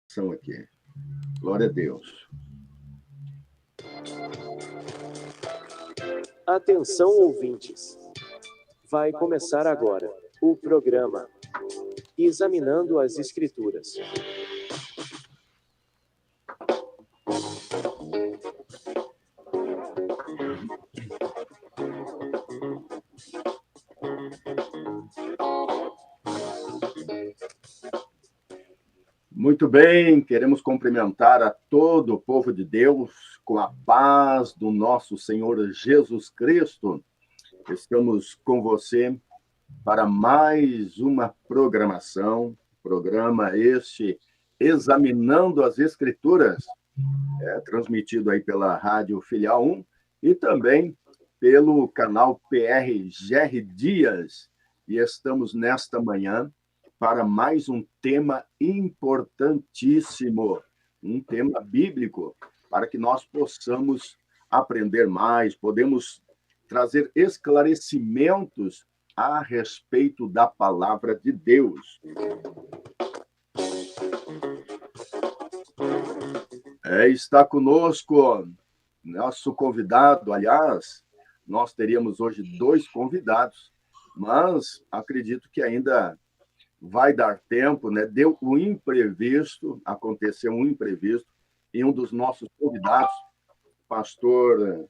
São aqui. Glória a Deus. Atenção, ouvintes. Vai começar agora o programa Examinando as Escrituras. Muito bem, queremos cumprimentar a todo o povo de Deus com a paz do nosso Senhor Jesus Cristo. Estamos com você para mais uma programa este Examinando as Escrituras, transmitido aí pela Rádio Filial 1 e também pelo canal PR Gerry Dias. E estamos nesta manhã para mais um tema importantíssimo, um tema bíblico, para que nós possamos aprender mais, podemos trazer esclarecimentos a respeito da palavra de Deus. Está conosco nosso convidado, aliás, nós teríamos hoje 2 convidados, mas acredito que ainda vai dar tempo, né? Deu um imprevisto, aconteceu um imprevisto, e um dos nossos convidados, pastor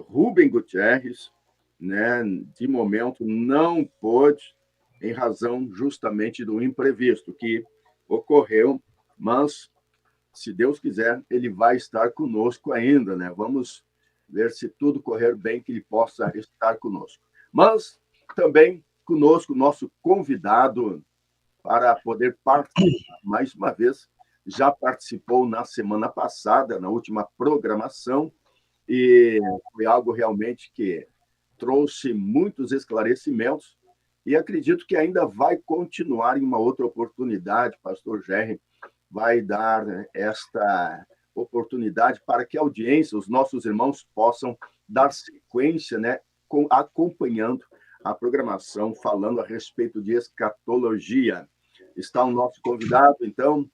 Rubem Gutierrez, né? De momento não pôde, em razão justamente do imprevisto que ocorreu, mas, se Deus quiser, ele vai estar conosco ainda, né? Vamos ver se tudo correr bem, que ele possa estar conosco. Mas também conosco, nosso convidado para poder participar mais uma vez, já participou na semana passada, na última programação, e foi algo realmente que trouxe muitos esclarecimentos, e acredito que ainda vai continuar em uma outra oportunidade. Pastor Gerry vai dar esta oportunidade para que a audiência, os nossos irmãos, possam dar sequência, né, acompanhando a programação, falando a respeito de escatologia. Está o nosso convidado, então,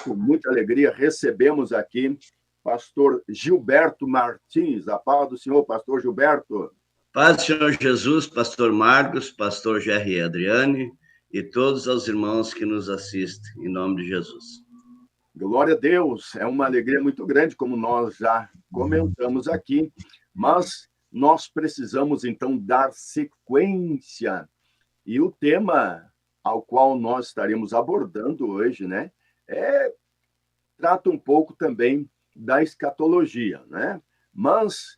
com muita alegria, recebemos aqui pastor Gilberto Martins. A paz do Senhor, pastor Gilberto. Paz do Senhor Jesus, pastor Marcos, pastor Gerry Adriane e todos os irmãos que nos assistem, em nome de Jesus. Glória a Deus, é uma alegria muito grande, como nós já comentamos aqui, mas nós precisamos, então, dar sequência. E o tema ao qual nós estaremos abordando hoje, né, trata um pouco também da escatologia, né? Mas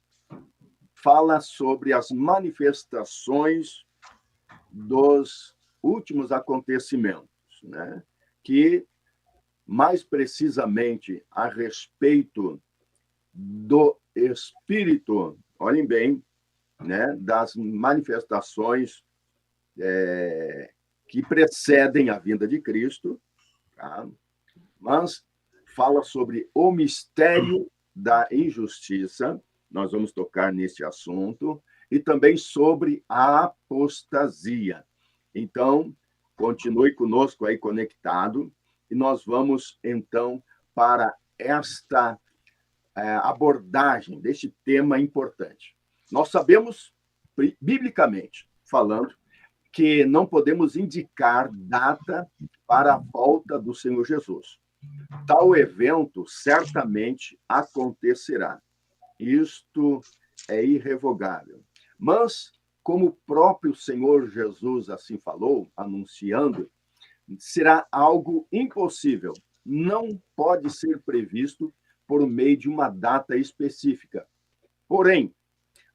fala sobre as manifestações dos últimos acontecimentos, né? Que, mais precisamente, a respeito do Espírito, olhem bem, né, das manifestações que precedem a vinda de Cristo, tá? Mas fala sobre o mistério da injustiça, nós vamos tocar nesse assunto, e também sobre a apostasia. Então, continue conosco aí conectado, e nós vamos, então, para esta abordagem deste tema importante. Nós sabemos, biblicamente falando, que não podemos indicar data para a volta do Senhor Jesus. Tal evento certamente acontecerá. Isto é irrevogável. Mas, como o próprio Senhor Jesus assim falou, anunciando, será algo impossível. Não pode ser previsto por meio de uma data específica. Porém,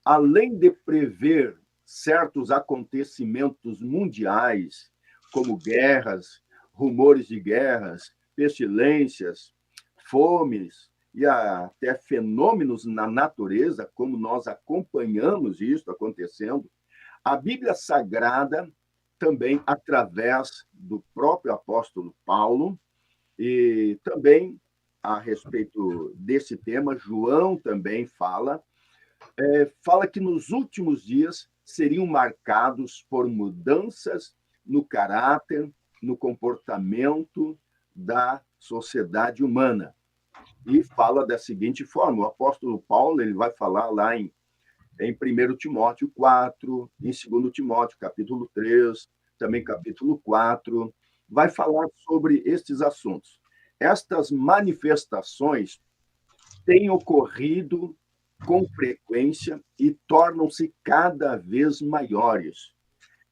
além de prever certos acontecimentos mundiais, como guerras, rumores de guerras, pestilências, fomes e até fenômenos na natureza, como nós acompanhamos isso acontecendo, a Bíblia Sagrada também, através do próprio apóstolo Paulo, e também a respeito desse tema, João também fala que nos últimos dias seriam marcados por mudanças no caráter, no comportamento da sociedade humana. E fala da seguinte forma, o apóstolo Paulo ele vai falar lá em 1 Timóteo 4, em 2 Timóteo, capítulo 3, também capítulo 4, vai falar sobre estes assuntos. Estas manifestações têm ocorrido com frequência e tornam-se cada vez maiores.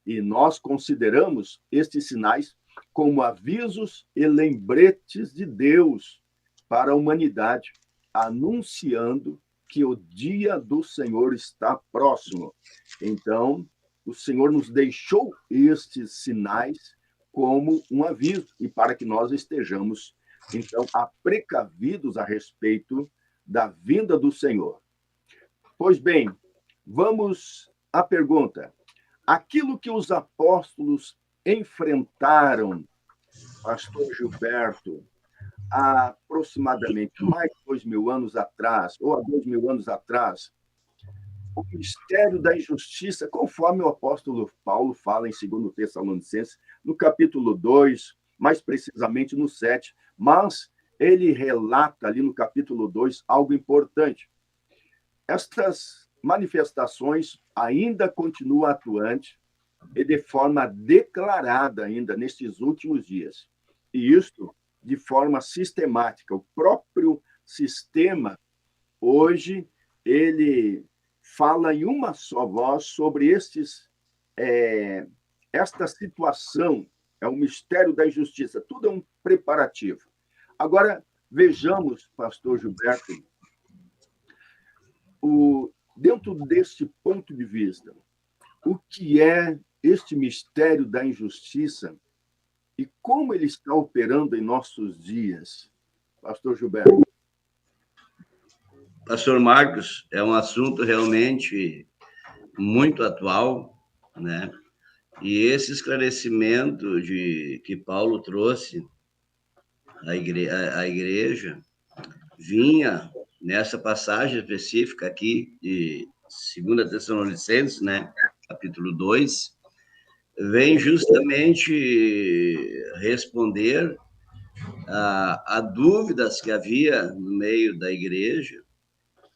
E nós consideramos estes sinais como avisos e lembretes de Deus para a humanidade, anunciando que o dia do Senhor está próximo. Então, o Senhor nos deixou estes sinais como um aviso e para que nós estejamos, então, precavidos a respeito da vinda do Senhor. Pois bem, vamos à pergunta. Aquilo que os apóstolos enfrentaram, pastor Gilberto, há aproximadamente mais de 2.000 anos atrás, ou há 2.000 anos atrás, o mistério da injustiça, conforme o apóstolo Paulo fala em 2 Tessalonicenses, no capítulo 2, mais precisamente no 7, mas ele relata ali no capítulo 2 algo importante. Estas manifestações ainda continuam atuantes e de forma declarada ainda nestes últimos dias. E isto de forma sistemática. O próprio sistema, hoje, ele fala em uma só voz sobre esta situação, é o mistério da injustiça, tudo é um preparativo. Agora, vejamos, pastor Gilberto, dentro deste ponto de vista, o que é este mistério da injustiça e como ele está operando em nossos dias, pastor Gilberto? Pastor Marcos, é um assunto realmente muito atual, né? E esse esclarecimento que Paulo trouxe à igreja vinha nessa passagem específica aqui de 2 Tessalonicenses, né? Capítulo 2, vem justamente responder a dúvidas que havia no meio da igreja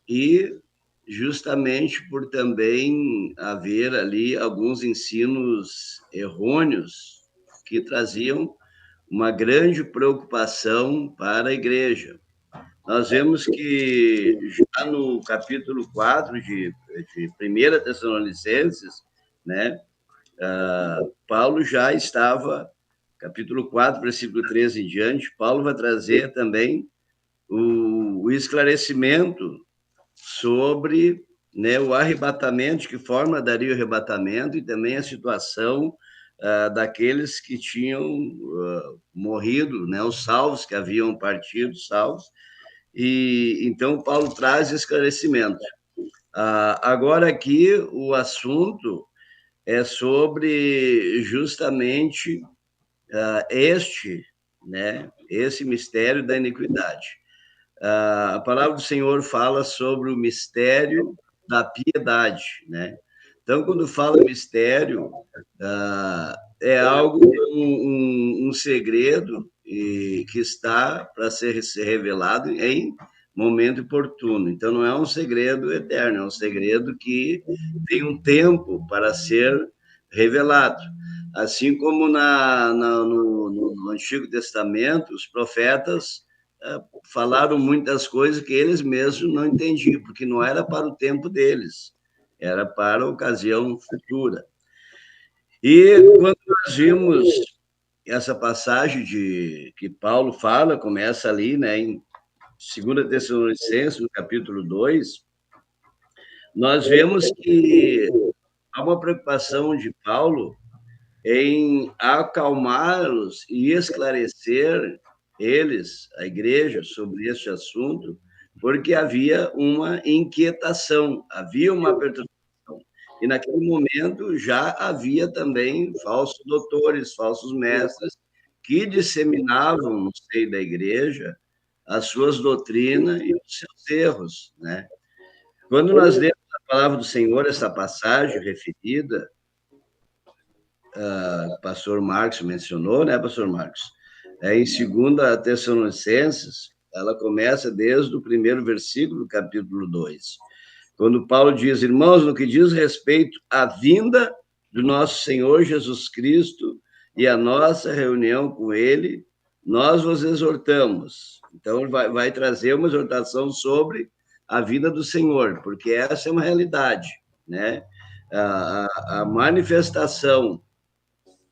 e justamente por também haver ali alguns ensinos errôneos que traziam uma grande preocupação para a igreja. Nós vemos que já no capítulo 4 de 1 Tessalonicenses, né, Paulo já estava, capítulo 4, versículo 13 em diante, Paulo vai trazer também o esclarecimento sobre, né, o arrebatamento, de que forma daria o arrebatamento, e também a situação daqueles que tinham morrido, né, os salvos, que haviam partido, salvos. E então Paulo traz esclarecimento. Agora aqui o assunto é sobre justamente esse mistério da iniquidade. A palavra do Senhor fala sobre o mistério da piedade, né? Então, quando fala mistério, é algo, um segredo que está para ser revelado em momento oportuno. Então, não é um segredo eterno, é um segredo que tem um tempo para ser revelado. Assim como no Antigo Testamento, os profetas falaram muitas coisas que eles mesmos não entendiam, porque não era para o tempo deles, era para a ocasião futura. E quando nós vimos essa passagem que Paulo fala, começa ali, né, em 2 Tessalonicenses, no capítulo 2, nós vemos que há uma preocupação de Paulo em acalmá-los e esclarecer eles, a igreja, sobre este assunto, porque havia uma inquietação, havia uma perturbação. E naquele momento já havia também falsos doutores, falsos mestres, que disseminavam no seio da igreja as suas doutrinas e os seus erros, né? Quando nós lemos a palavra do Senhor, essa passagem referida, pastor Marcos mencionou, né, pastor Marcos? Em 2 Tessalonicenses, ela começa desde o primeiro versículo do capítulo 2, quando Paulo diz: irmãos, no que diz respeito à vinda do nosso Senhor Jesus Cristo e a nossa reunião com ele, nós vos exortamos. Então, vai trazer uma exortação sobre a vinda do Senhor, porque essa é uma realidade, né? A manifestação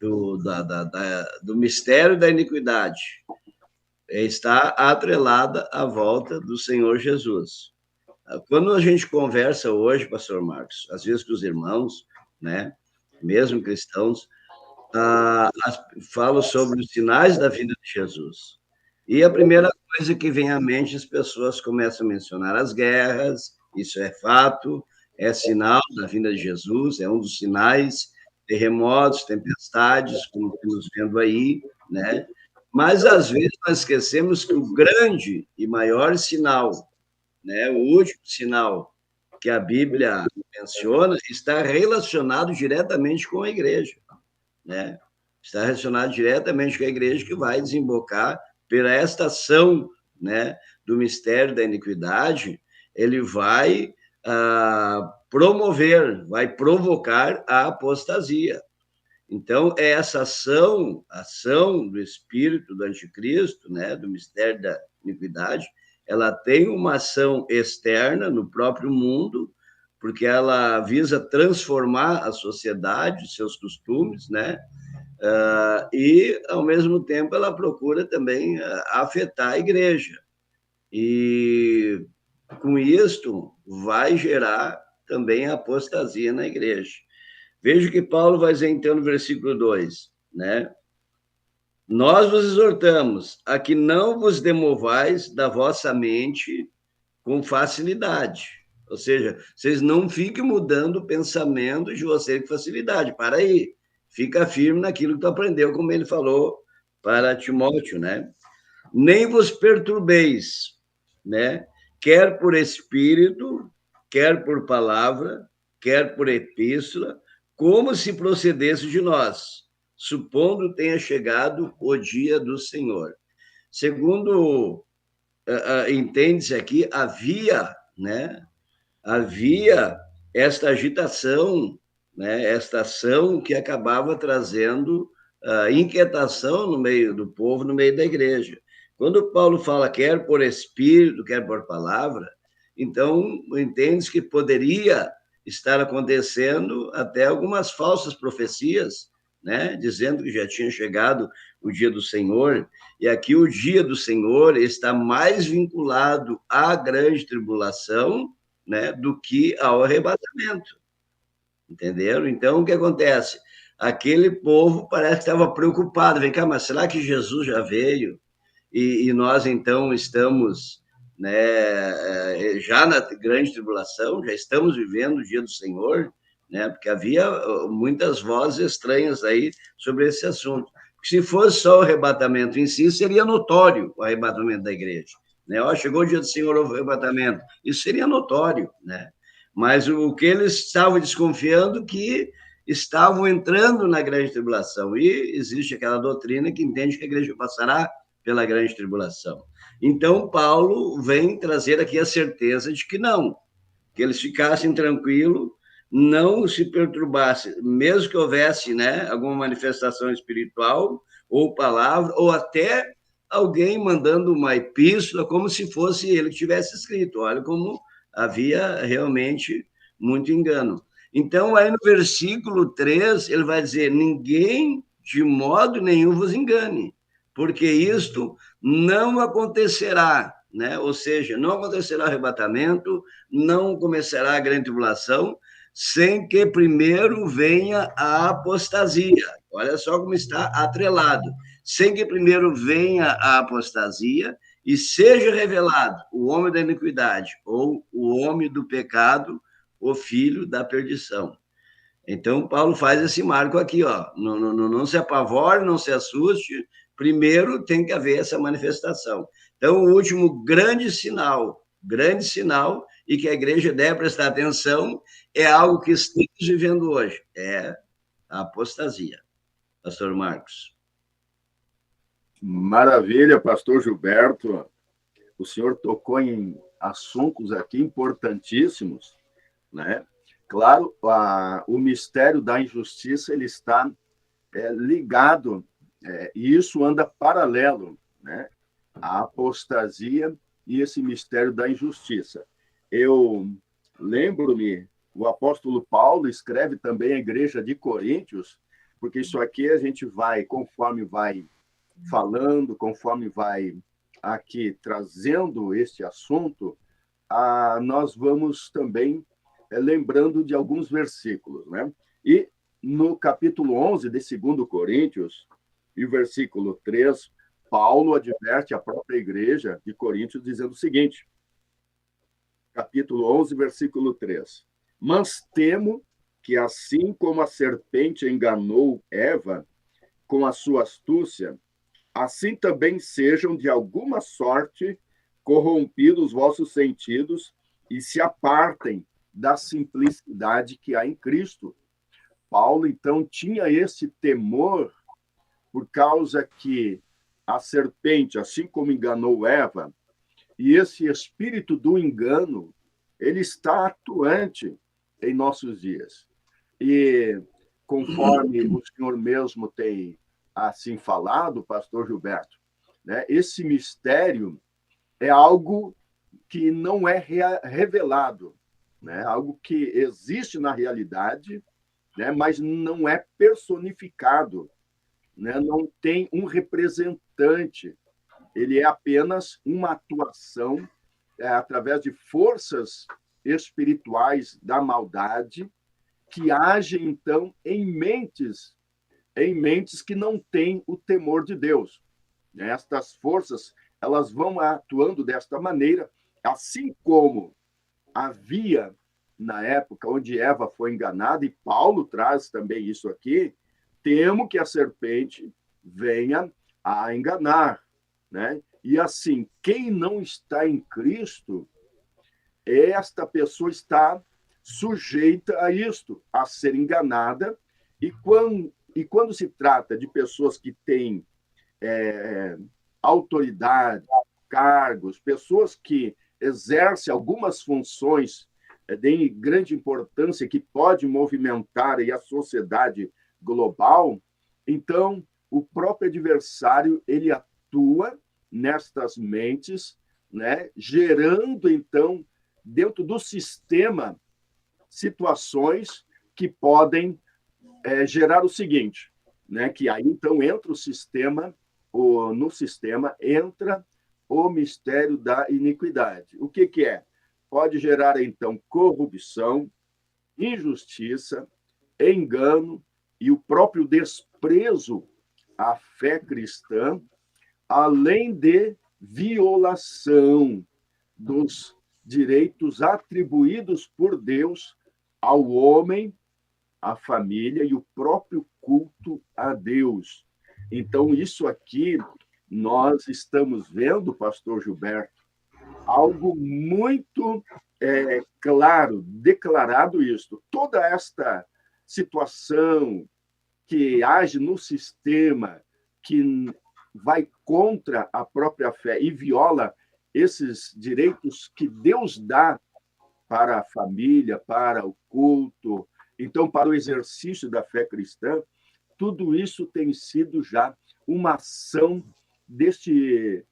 do mistério da iniquidade está atrelada à volta do Senhor Jesus. Quando a gente conversa hoje, pastor Marcos, às vezes com os irmãos, né, mesmo cristãos, falo sobre os sinais da vinda de Jesus. E a primeira coisa que vem à mente, as pessoas começam a mencionar as guerras, isso é fato, é sinal da vinda de Jesus, é um dos sinais, terremotos, tempestades, como estamos vendo aí, né? Mas, às vezes, nós esquecemos que o grande e maior sinal, né, o último sinal que a Bíblia menciona, está relacionado diretamente com a igreja, né? Está relacionado diretamente com a igreja, que vai desembocar pela esta ação, né, do mistério da iniquidade. Ele vai promover, vai provocar a apostasia. Então, é essa ação do espírito do anticristo, né, do mistério da iniquidade, ela tem uma ação externa no próprio mundo, porque ela visa transformar a sociedade, seus costumes, né? E, ao mesmo tempo, ela procura também afetar a igreja. E, com isto, vai gerar também a apostasia na igreja. Veja que Paulo vai dizer, então, no versículo 2, né? Nós vos exortamos a que não vos demovais da vossa mente com facilidade. Ou seja, vocês não fiquem mudando o pensamento de vocês com facilidade. Para aí. Fica firme naquilo que tu aprendeu, como ele falou para Timóteo, né? Nem vos perturbeis, né? Quer por espírito, quer por palavra, quer por epístola, como se procedesse de nós, supondo tenha chegado o dia do Senhor. Segundo entende-se aqui, havia esta agitação, né, esta ação que acabava trazendo inquietação no meio do povo, no meio da igreja. Quando Paulo fala quer por espírito, quer por palavra, então entende-se que poderia estar acontecendo até algumas falsas profecias, né, dizendo que já tinha chegado o dia do Senhor, e aqui o dia do Senhor está mais vinculado à grande tribulação, né, do que ao arrebatamento. Entenderam? Então, o que acontece? Aquele povo parece que estava preocupado. Vem cá, mas será que Jesus já veio? E nós, então, estamos, né, já na grande tribulação, já estamos vivendo o dia do Senhor, né? Porque havia muitas vozes estranhas aí sobre esse assunto. Se fosse só o arrebatamento em si, seria notório o arrebatamento da igreja, né? Chegou o dia do Senhor, o arrebatamento. Isso seria notório, né? Mas o que eles estavam desconfiando que estavam entrando na grande tribulação. E existe aquela doutrina que entende que a igreja passará pela grande tribulação. Então, Paulo vem trazer aqui a certeza de que não, que eles ficassem tranquilos, não se perturbassem, mesmo que houvesse, né, alguma manifestação espiritual, ou palavra, ou até alguém mandando uma epístola, como se fosse ele que tivesse escrito. Olha como havia realmente muito engano. Então, aí no versículo 3, ele vai dizer, ninguém de modo nenhum vos engane, porque isto não acontecerá, né? Ou seja, não acontecerá arrebatamento, não começará a grande tribulação, sem que primeiro venha a apostasia. Olha só como está atrelado. Sem que primeiro venha a apostasia e seja revelado o homem da iniquidade ou o homem do pecado, o filho da perdição. Então, Paulo faz esse marco aqui, ó. Não se apavore, não se assuste. Primeiro tem que haver essa manifestação. Então, o último grande sinal, e que a igreja deve prestar atenção, é algo que estamos vivendo hoje, é a apostasia. Pastor Marcos. Maravilha, pastor Gilberto. O senhor tocou em assuntos aqui importantíssimos, né? Claro, o mistério da injustiça ele está ligado, e isso anda paralelo, né? A apostasia e esse mistério da injustiça. Eu lembro-me, o apóstolo Paulo escreve também à igreja de Coríntios, porque isso aqui a gente vai, conforme vai falando, conforme vai aqui trazendo este assunto, nós vamos também lembrando de alguns versículos, né? E no capítulo 11 de 2 Coríntios, e o versículo 3, Paulo adverte a própria igreja de Coríntios dizendo o seguinte, capítulo 11, versículo 3, mas temo que assim como a serpente enganou Eva com a sua astúcia, assim também sejam de alguma sorte corrompidos os vossos sentidos e se apartem da simplicidade que há em Cristo. Paulo, então, tinha esse temor por causa que a serpente, assim como enganou Eva, e esse espírito do engano, ele está atuante em nossos dias. E conforme o senhor mesmo tem assim falado, pastor Gilberto, né, esse mistério é algo que não é revelado, né, algo que existe na realidade, né, mas não é personificado, né, não tem um representante, ele é apenas uma atuação através de forças espirituais da maldade que agem, então, em mentes que não têm o temor de Deus. Estas forças, elas vão atuando desta maneira, assim como havia na época onde Eva foi enganada, e Paulo traz também isso aqui, temo que a serpente venha a enganar, né? E assim, quem não está em Cristo, esta pessoa está sujeita a isto, a ser enganada, e quando se trata de pessoas que têm autoridade, cargos, pessoas que exercem algumas funções de grande importância que pode movimentar aí a sociedade global, então o próprio adversário ele atua nestas mentes, né, gerando então dentro do sistema situações que podem gerar o seguinte, né, que aí então entra o sistema, no sistema entra o mistério da iniquidade. O que é? Pode gerar então corrupção, injustiça, engano e o próprio desprezo à fé cristã, além de violação dos direitos atribuídos por Deus ao homem, à família e o próprio culto a Deus. Então, isso aqui, nós estamos vendo, pastor Gilberto, algo muito claro, declarado isso. Toda esta situação que age no sistema, que vai contra a própria fé e viola esses direitos que Deus dá para a família, para o culto, então, para o exercício da fé cristã, tudo isso tem sido já uma ação deste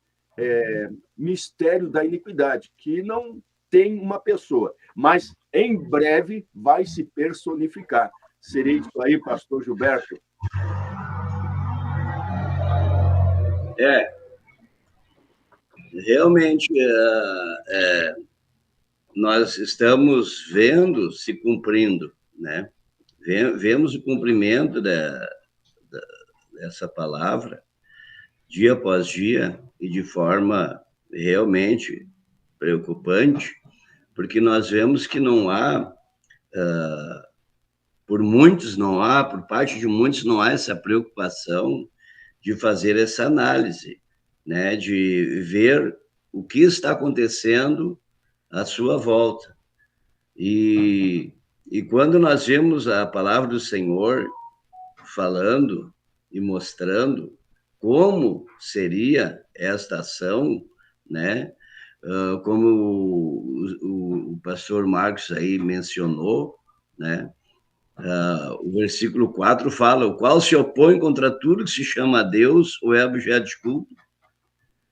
mistério da iniquidade, que não tem uma pessoa, mas em breve vai se personificar. Seria isso aí, pastor Gilberto? Realmente, nós estamos vendo se cumprindo, né? Vemos o cumprimento dessa palavra dia após dia e de forma realmente preocupante, porque nós vemos que não há, por parte de muitos não há essa preocupação de fazer essa análise, né? De ver o que está acontecendo à sua volta. E quando nós vemos a palavra do Senhor falando e mostrando como seria esta ação, né? Como o pastor Marcos aí mencionou, né? O versículo 4 fala: o qual se opõe contra tudo que se chama Deus ou é objeto de culto,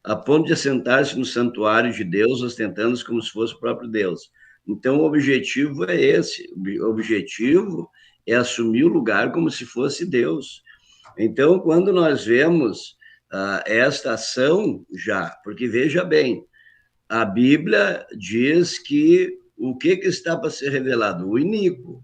a ponto de assentar-se no santuário de Deus, ostentando-se como se fosse o próprio Deus. Então, o objetivo é esse. O objetivo é assumir o lugar como se fosse Deus. Então, quando nós vemos esta ação já, porque veja bem, a Bíblia diz que o que está para ser revelado? O iníquo.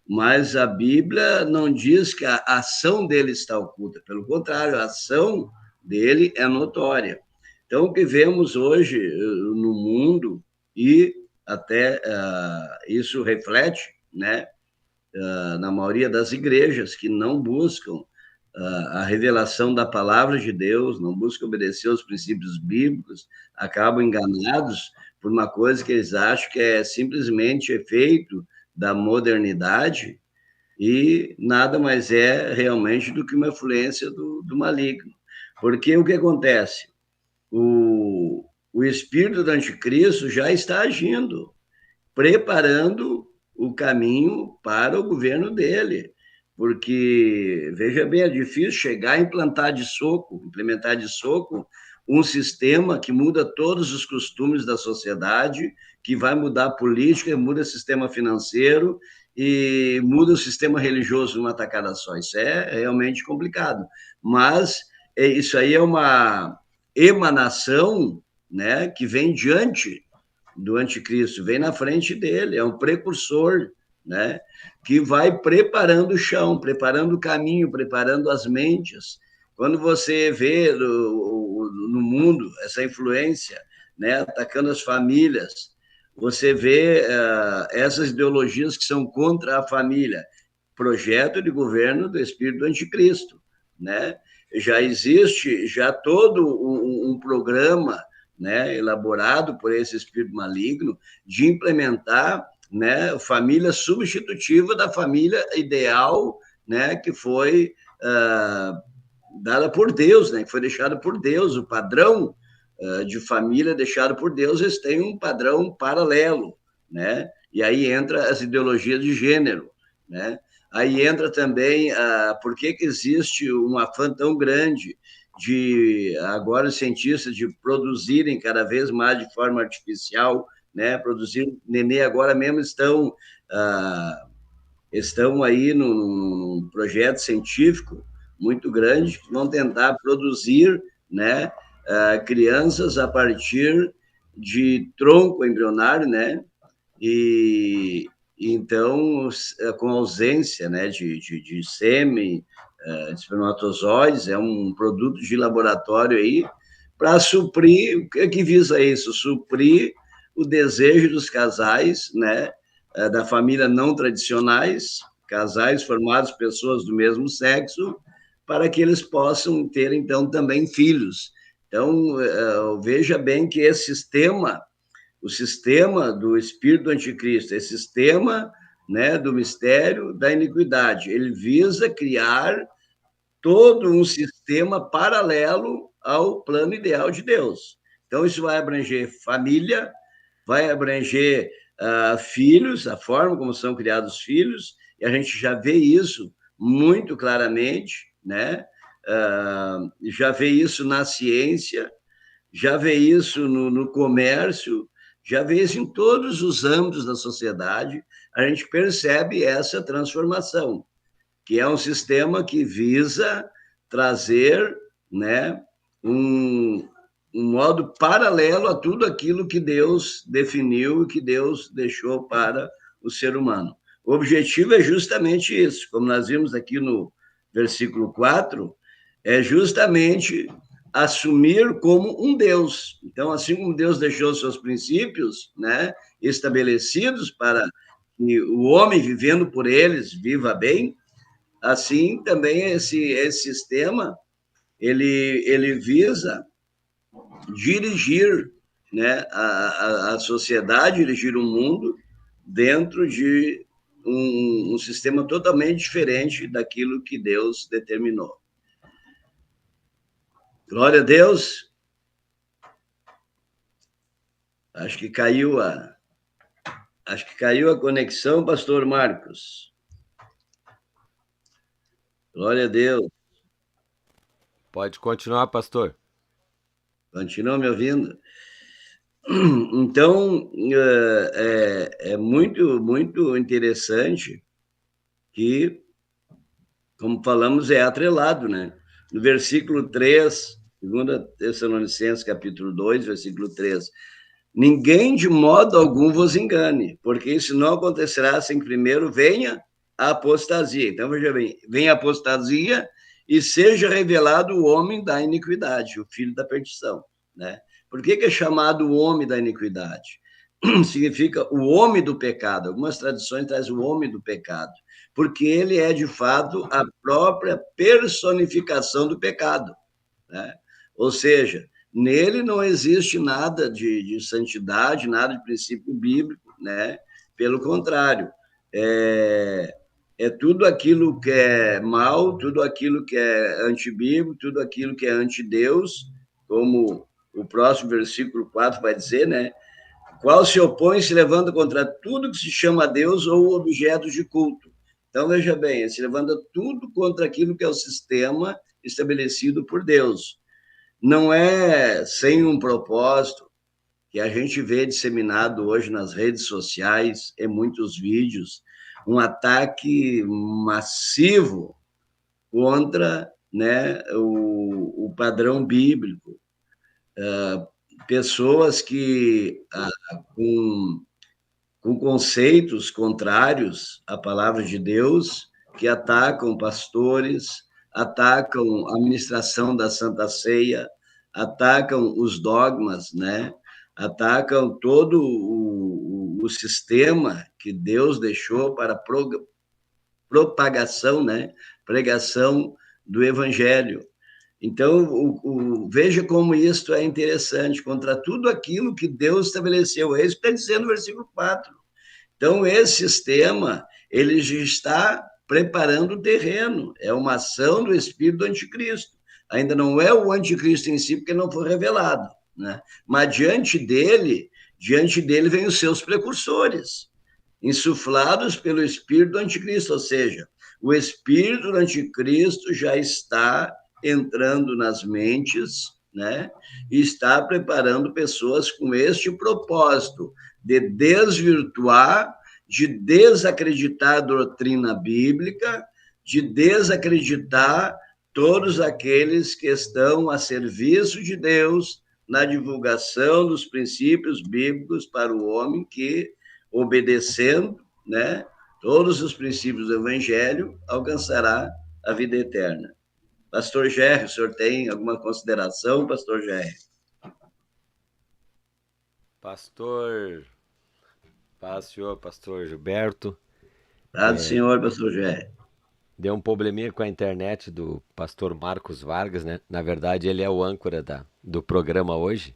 Mas a Bíblia não diz que a ação dele está oculta. Pelo contrário, a ação dele é notória. Então, o que vemos hoje no mundo, e até isso reflete, né, na maioria das igrejas que não buscam a revelação da palavra de Deus, não buscam obedecer aos princípios bíblicos, acabam enganados por uma coisa que eles acham que é simplesmente efeito da modernidade e nada mais é realmente do que uma influência do maligno. Porque o que acontece? O espírito do anticristo já está agindo, preparando o caminho para o governo dele. Porque, veja bem, é difícil chegar a implementar de soco, um sistema que muda todos os costumes da sociedade, que vai mudar a política, muda o sistema financeiro e muda o sistema religioso numa tacada só. Isso é realmente complicado. Mas isso aí é uma emanação, né, que vem diante do anticristo, vem na frente dele, é um precursor, né, que vai preparando o chão, preparando o caminho, preparando as mentes. Quando você vê no mundo essa influência, né, atacando as famílias, você vê essas ideologias que são contra a família, projeto de governo do espírito do anticristo, né? Já existe todo um programa, né, elaborado por esse espírito maligno de implementar, né, família substitutiva da família ideal, né, que foi dada por Deus, né, que foi deixada por Deus, o padrão de família deixado por Deus, eles têm um padrão paralelo, né? E aí entra as ideologias de gênero, né? Aí entra também por que existe um afã tão grande de agora os cientistas de produzirem cada vez mais de forma artificial, né? Produzir nenê agora mesmo estão aí num projeto científico muito grande que vão tentar produzir, né, crianças a partir de tronco embrionário, né? E então, com ausência, né, de sêmen, de espermatozoides, é um produto de laboratório aí, para suprir, o que visa isso? Suprir o desejo dos casais, né, da família não tradicionais, casais formados por pessoas do mesmo sexo, para que eles possam ter, então, também filhos. Então, veja bem que esse sistema, o sistema do espírito do anticristo, esse sistema, né, do mistério da iniquidade, ele visa criar todo um sistema paralelo ao plano ideal de Deus. Então, isso vai abranger família, vai abranger filhos, a forma como são criados filhos, e a gente já vê isso muito claramente, né? Já vê isso na ciência, já vê isso no comércio, já vê isso em todos os âmbitos da sociedade, a gente percebe essa transformação, que é um sistema que visa trazer, né, um modo paralelo a tudo aquilo que Deus definiu e que Deus deixou para o ser humano. O objetivo é justamente isso, como nós vimos aqui no versículo 4, é justamente assumir como um Deus. Então, assim como Deus deixou seus princípios, né, estabelecidos para que o homem, vivendo por eles, viva bem, assim também esse sistema, ele visa dirigir, né, a sociedade, dirigir o mundo dentro de um sistema totalmente diferente daquilo que Deus determinou. Glória a Deus. Acho que caiu a conexão, pastor Marcos. Glória a Deus. Pode continuar, pastor. Continua me ouvindo? Então, é muito, muito interessante que, como falamos, é atrelado, né? No versículo 3, 2 Tessalonicenses, capítulo 2, versículo 3, ninguém de modo algum vos engane, porque isso não acontecerá sem que primeiro venha a apostasia. Então, veja bem, venha a apostasia e seja revelado o homem da iniquidade, o filho da perdição, né? Por que é chamado o homem da iniquidade? Significa o homem do pecado. Algumas tradições trazem o homem do pecado, porque ele é, de fato, a própria personificação do pecado, né? Ou seja, nele não existe nada de santidade, nada de princípio bíblico, né? Pelo contrário, é tudo aquilo que é mal, tudo aquilo que é antibíblico, tudo aquilo que é antideus, como o próximo versículo 4 vai dizer, né? Qual se opõe e se levanta contra tudo que se chama Deus ou objetos de culto. Então, veja bem, se levanta tudo contra aquilo que é o sistema estabelecido por Deus. Não é sem um propósito que a gente vê disseminado hoje nas redes sociais, em muitos vídeos, um ataque massivo contra, né, o padrão bíblico. Pessoas que, com conceitos contrários à palavra de Deus, que atacam pastores, atacam a ministração da Santa Ceia, atacam os dogmas, né? Atacam todo o sistema que Deus deixou para propagação, né? Pregação do Evangelho. Então, veja como isto é interessante, contra tudo aquilo que Deus estabeleceu. É isso que está dizendo no versículo 4. Então, esse sistema, ele já está preparando o terreno. É uma ação do espírito do anticristo. Ainda não é o anticristo em si, porque não foi revelado, né? Mas diante dele vem os seus precursores, insuflados pelo espírito do anticristo, ou seja, o espírito do anticristo já está entrando nas mentes, né? E está preparando pessoas com este propósito de desvirtuar, de desacreditar a doutrina bíblica, de desacreditar todos aqueles que estão a serviço de Deus na divulgação dos princípios bíblicos para o homem que, obedecendo, né, todos os princípios do Evangelho, alcançará a vida eterna. Pastor Gerry, o senhor tem alguma consideração, pastor Gerry? Pastor, paz, senhor, pastor Gilberto. Paz, senhor, pastor Gerry. Deu um probleminha com a internet do pastor Marcos Vargas, né? Na verdade, ele é o âncora do programa hoje.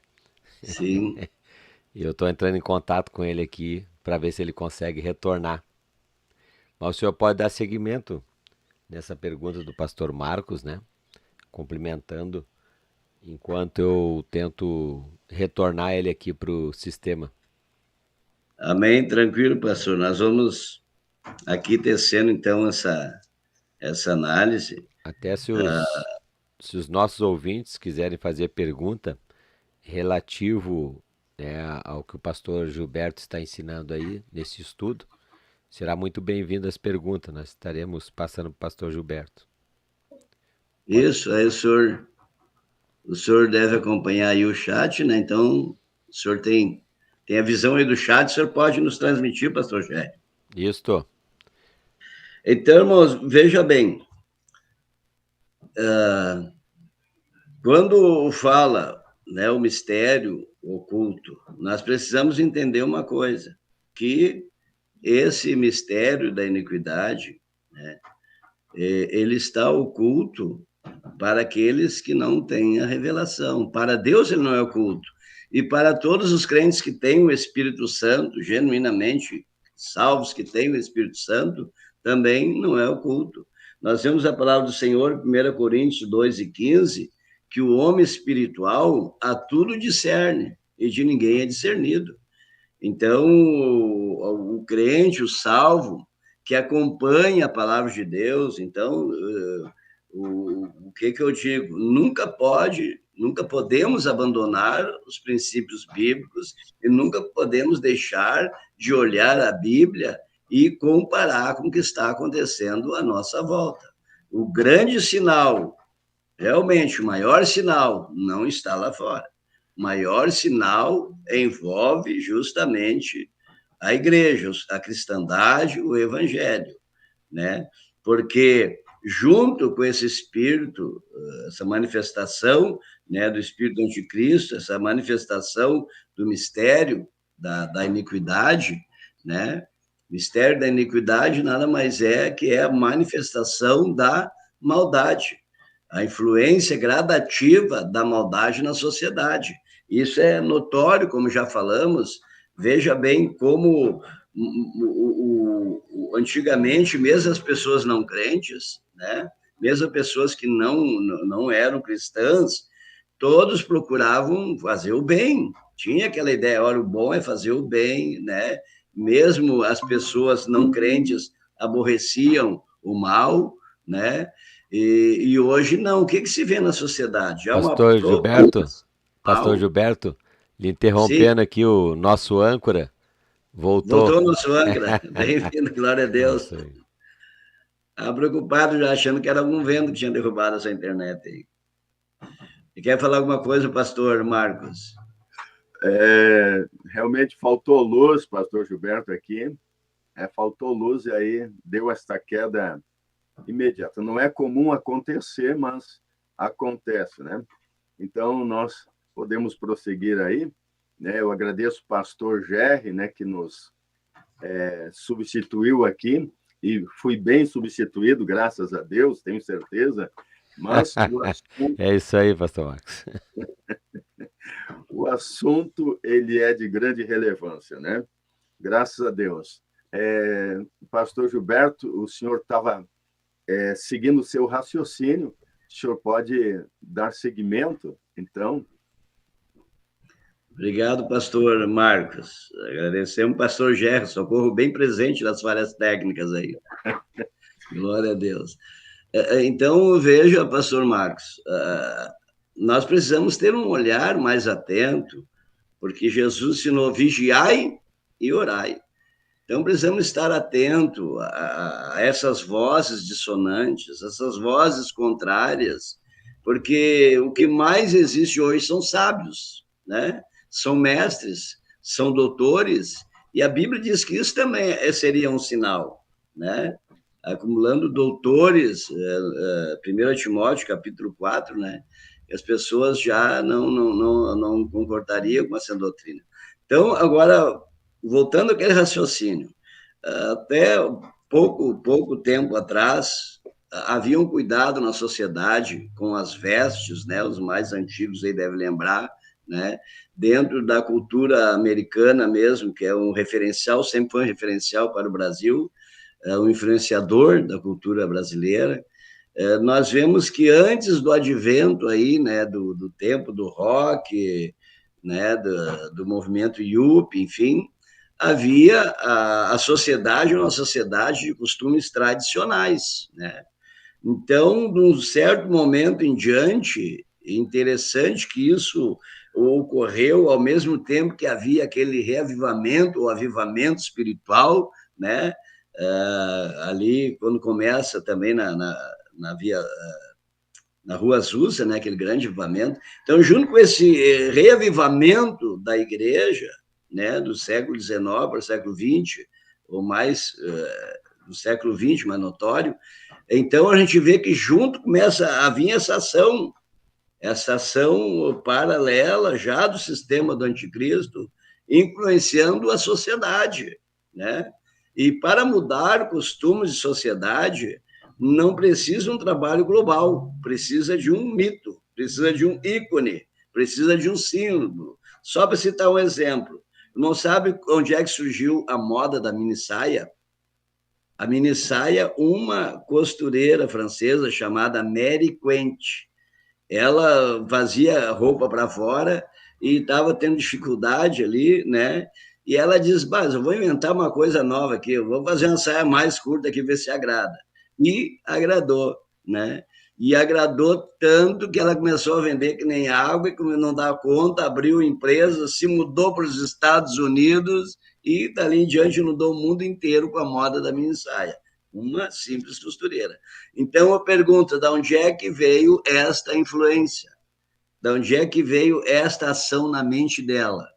Sim. E eu estou entrando em contato com ele aqui para ver se ele consegue retornar. Mas o senhor pode dar seguimento nessa pergunta do pastor Marcos, né? Complementando, enquanto eu tento retornar ele aqui para o sistema. Amém, tranquilo, pastor. Nós vamos aqui tecendo, então, essa análise. Até se os nossos ouvintes quiserem fazer pergunta relativo, né, ao que o pastor Gilberto está ensinando aí nesse estudo, será muito bem-vindo as perguntas. Nós estaremos passando para o pastor Gilberto. Isso, aí o senhor deve acompanhar aí o chat, né? Então, o senhor tem a visão aí do chat, o senhor pode nos transmitir, pastor Gerry. Isso. Então, irmãos, veja bem, quando fala, né, o mistério oculto, nós precisamos entender uma coisa, que esse mistério da iniquidade, né, ele está oculto para aqueles que não têm a revelação. Para Deus ele não é oculto. E para todos os crentes que têm o Espírito Santo, genuinamente salvos que têm o Espírito Santo, também não é oculto. Nós temos a palavra do Senhor, 1 Coríntios 2:15, que o homem espiritual a tudo discerne, e de ninguém é discernido. Então, o crente, o salvo, que acompanha a palavra de Deus, então, o que eu digo? Nunca podemos abandonar os princípios bíblicos e nunca podemos deixar de olhar a Bíblia e comparar com o que está acontecendo à nossa volta. O grande sinal, realmente, o maior sinal, não está lá fora. O maior sinal envolve justamente a igreja, a cristandade, o evangelho, né? Porque junto com esse espírito, essa manifestação, né, do espírito do anticristo, essa manifestação do mistério da iniquidade, né? Mistério da iniquidade nada mais é que a manifestação da maldade, a influência gradativa da maldade na sociedade. Isso é notório, como já falamos. Veja bem como antigamente, mesmo as pessoas não crentes, né? Mesmo pessoas que não eram cristãs, todos procuravam fazer o bem. Tinha aquela ideia, olha, o bom é fazer o bem, né? Mesmo as pessoas não crentes aborreciam o mal, né? E hoje não. O que se vê na sociedade? Pastor Gilberto, lhe interrompendo Sim. aqui, o nosso âncora voltou. Voltou nosso âncora. Bem-vindo, glória a Deus. Estava preocupado já, achando que era algum vento que tinha derrubado essa internet aí. E quer falar alguma coisa, pastor Marcos? Realmente faltou luz, pastor Gilberto, aqui. Faltou luz e aí deu esta queda imediata. Não é comum acontecer, mas acontece, né? Então, nós podemos prosseguir aí, né? Eu agradeço o pastor Gerry, né, que nos substituiu aqui, e fui bem substituído, graças a Deus, tenho certeza, mas o assunto... É isso aí, pastor Marcos. O assunto, ele é de grande relevância, né? Graças a Deus. Pastor Gilberto, o senhor estava seguindo o seu raciocínio, o senhor pode dar seguimento, então? Obrigado, pastor Marcos. Agradecemos, pastor Gerson, socorro bem presente nas falhas técnicas aí. Glória a Deus. Então, veja, pastor Marcos, nós precisamos ter um olhar mais atento, porque Jesus ensinou: vigiai e orai. Então, precisamos estar atento a essas vozes dissonantes, essas vozes contrárias, porque o que mais existe hoje são sábios, né? São mestres, são doutores, e a Bíblia diz que isso também seria um sinal, né? Acumulando doutores, 1 Timóteo, capítulo 4, né? As pessoas já não concordariam com essa doutrina. Então, agora, voltando àquele raciocínio, até pouco tempo atrás, havia um cuidado na sociedade com as vestes, né? Os mais antigos aí devem lembrar, né? Dentro da cultura americana mesmo, que é um referencial, sempre foi um referencial para o Brasil, um influenciador da cultura brasileira. Nós vemos que antes do advento aí, né, do tempo do rock, né, do movimento Yuppie, enfim, havia a sociedade, uma sociedade de costumes tradicionais, né? Então, de um certo momento em diante, interessante que isso ocorreu ao mesmo tempo que havia aquele reavivamento, ou avivamento espiritual, né? Ali, quando começa também na Rua Azusa, né? Aquele grande avivamento. Então, junto com esse reavivamento da igreja, né? Do século XIX para o século XX, ou mais do século XX, mais notório, então a gente vê que junto começa a vir essa ação paralela já do sistema do anticristo, influenciando a sociedade, né? E para mudar costumes de sociedade, não precisa um trabalho global, precisa de um mito, precisa de um ícone, precisa de um símbolo. Só para citar um exemplo, não sabe onde é que surgiu a moda da minissaia? A minissaia, uma costureira francesa chamada Mary Quant, ela fazia roupa para fora e estava tendo dificuldade ali, né? E ela diz, mas eu vou inventar uma coisa nova aqui, eu vou fazer uma saia mais curta aqui, ver se agrada. E agradou, né? E agradou tanto que ela começou a vender que nem água, e como não dá conta, abriu empresa, se mudou para os Estados Unidos e dali em diante inundou o mundo inteiro com a moda da mini saia. Uma simples costureira. Então eu pergunto, de onde é que veio esta influência? De onde é que veio esta ação na mente dela?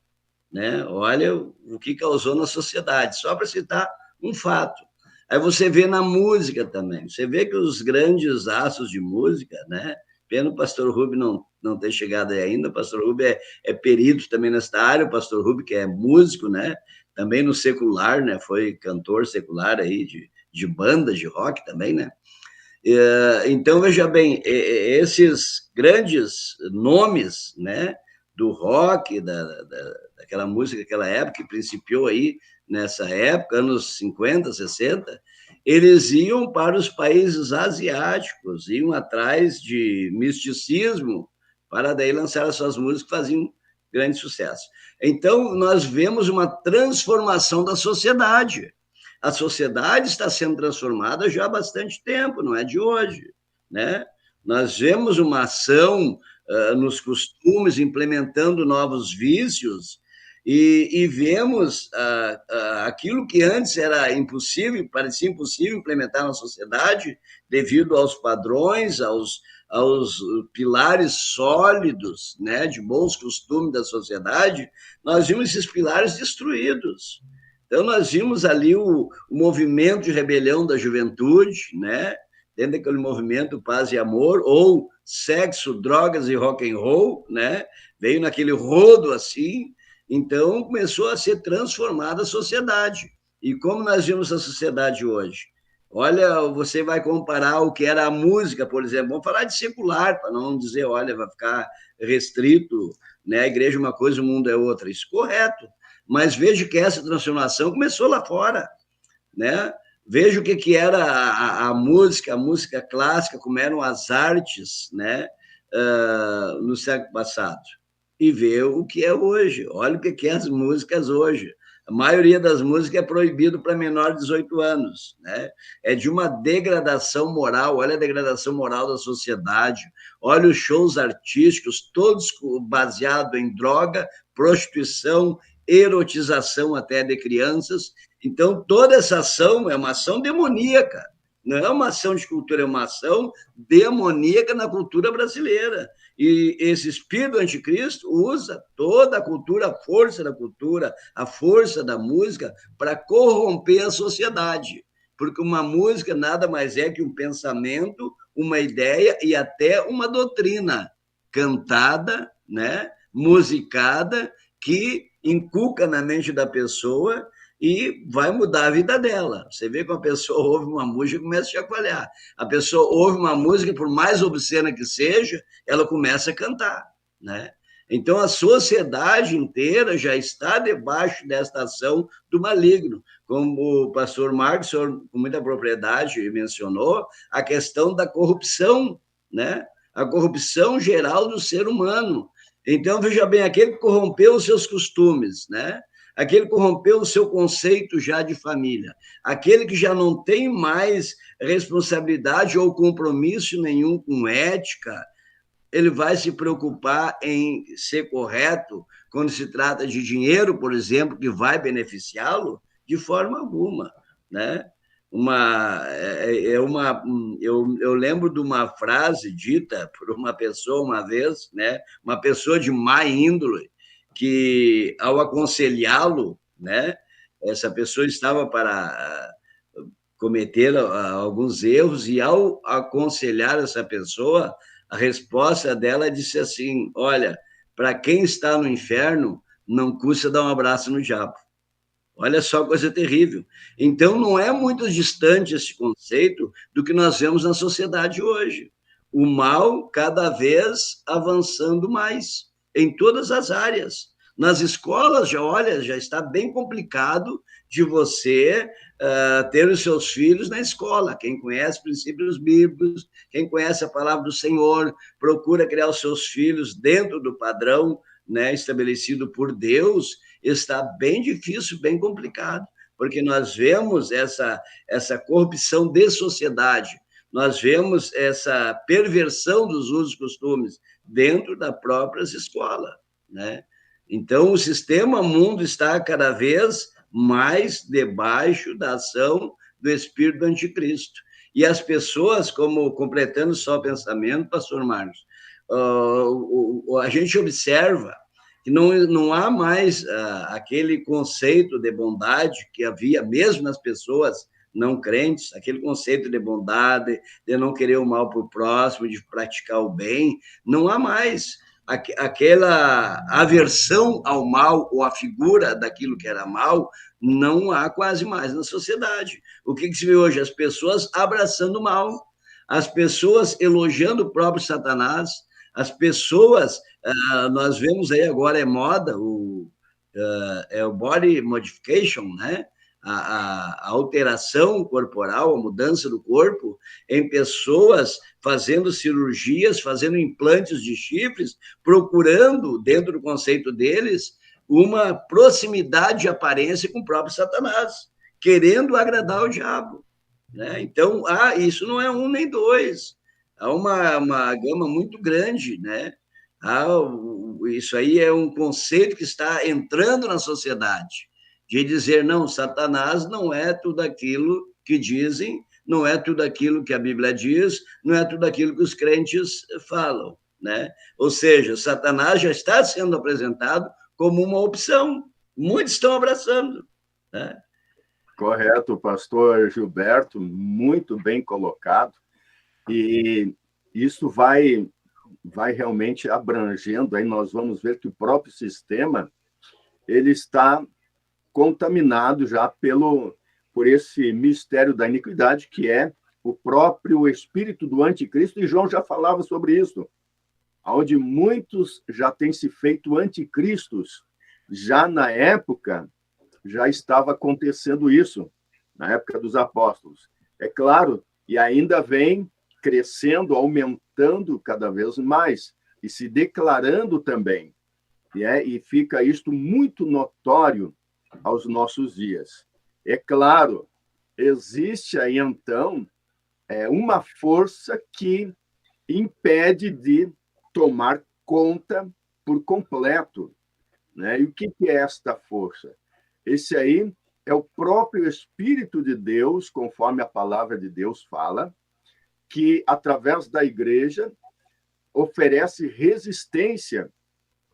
Né? Olha o que causou na sociedade, só para citar um fato. Aí você vê na música também, você vê que os grandes astros de música, né? Pena o pastor Rubem não ter chegado aí ainda, o pastor Rubem é perito também nesta área, o pastor Rubem que é músico, né? Também no secular, né? Foi cantor secular aí de banda de rock também, né? Então, veja bem, esses grandes nomes, né, do rock, daquela música, daquela época, que principiou aí nessa época, anos 50, 60, eles iam para os países asiáticos, iam atrás de misticismo, para daí lançar as suas músicas que faziam grande sucesso. Então, nós vemos uma transformação da sociedade. A sociedade está sendo transformada já há bastante tempo, não é de hoje, né? Nós vemos uma ação nos costumes, implementando novos vícios, e vemos aquilo que antes era impossível, parecia impossível implementar na sociedade, devido aos padrões, aos pilares sólidos, né, de bons costumes da sociedade, nós vimos esses pilares destruídos. Então, nós vimos ali o movimento de rebelião da juventude, né? Dentro daquele movimento Paz e Amor, ou sexo, drogas e rock and roll, né? Veio naquele rodo assim, então começou a ser transformada a sociedade. E como nós vimos a sociedade hoje? Olha, você vai comparar o que era a música, por exemplo, vamos falar de secular, para não dizer, olha, vai ficar restrito, né? A igreja é uma coisa, o mundo é outra. Isso é correto. Mas vejo que essa transformação começou lá fora, né? Vejo o que era a música clássica, como eram as artes, né? No século passado. E ver o que é hoje. Olha o que é as músicas hoje. A maioria das músicas é proibido para menor de 18 anos, né? É de uma degradação moral. Olha a degradação moral da sociedade. Olha os shows artísticos, todos baseados em droga, prostituição, erotização até de crianças. Então, toda essa ação é uma ação demoníaca. Não é uma ação de cultura, é uma ação demoníaca na cultura brasileira. E esse espírito anticristo usa toda a cultura, a força da cultura, a força da música para corromper a sociedade. Porque uma música nada mais é que um pensamento, uma ideia e até uma doutrina cantada, né, musicada, que inculca na mente da pessoa e vai mudar a vida dela. Você vê que uma pessoa ouve uma música e começa a chacoalhar. A pessoa ouve uma música, por mais obscena que seja, ela começa a cantar, né? Então, a sociedade inteira já está debaixo desta ação do maligno. Como o pastor Marcos, com muita propriedade, mencionou, a questão da corrupção, né? A corrupção geral do ser humano. Então, veja bem, aquele que corrompeu os seus costumes, né? Aquele que corrompeu o seu conceito já de família, aquele que já não tem mais responsabilidade ou compromisso nenhum com ética, ele vai se preocupar em ser correto quando se trata de dinheiro, por exemplo, que vai beneficiá-lo? De forma alguma, né? Eu lembro de uma frase dita por uma pessoa uma vez, né? Uma pessoa de má índole, que ao aconselhá-lo, né? Essa pessoa estava para cometer alguns erros e ao aconselhar essa pessoa, a resposta dela disse assim: olha, para quem está no inferno, não custa dar um abraço no diabo. Olha só, coisa terrível. Então, não é muito distante esse conceito do que nós vemos na sociedade hoje. O mal cada vez avançando mais, em todas as áreas. Nas escolas, já está bem complicado de você ter os seus filhos na escola. Quem conhece princípios bíblicos, quem conhece a palavra do Senhor, procura criar os seus filhos dentro do padrão, né, estabelecido por Deus, está bem difícil, bem complicado, porque nós vemos essa corrupção de sociedade, nós vemos essa perversão dos usos e costumes dentro das próprias escolas, né? Então, o sistema mundo está cada vez mais debaixo da ação do espírito do anticristo. E as pessoas, como completando só o pensamento, pastor Marcos, a gente observa que não há mais aquele conceito de bondade que havia mesmo nas pessoas não crentes, aquele conceito de bondade, de não querer o mal para o próximo, de praticar o bem, não há mais aquela aversão ao mal ou a figura daquilo que era mal, não há quase mais na sociedade. O que se vê hoje? As pessoas abraçando o mal, as pessoas elogiando o próprio Satanás, as pessoas, nós vemos aí agora é moda, o body modification, né? A alteração corporal, a mudança do corpo, em pessoas fazendo cirurgias, fazendo implantes de chifres, procurando, dentro do conceito deles, uma proximidade de aparência com o próprio Satanás, querendo agradar o diabo, né? Então, isso não é um nem dois, há uma gama muito grande, né? Isso aí é um conceito que está entrando na sociedade, de dizer, não, Satanás não é tudo aquilo que dizem, não é tudo aquilo que a Bíblia diz, não é tudo aquilo que os crentes falam, né? Ou seja, Satanás já está sendo apresentado como uma opção. Muitos estão abraçando, né? Correto, pastor Gilberto, muito bem colocado. E isso vai realmente abrangendo, aí nós vamos ver que o próprio sistema ele está contaminado já por esse mistério da iniquidade, que é o próprio espírito do anticristo, e João já falava sobre isso, onde muitos já têm se feito anticristos, já na época, já estava acontecendo isso, na época dos apóstolos. É claro, e ainda vem crescendo, aumentando cada vez mais, e se declarando também. E fica isto muito notório aos nossos dias. É claro, existe aí, então, uma força que impede de tomar conta por completo, né? E o que é esta força? Esse aí é o próprio Espírito de Deus, conforme a palavra de Deus fala, que, através da igreja, oferece resistência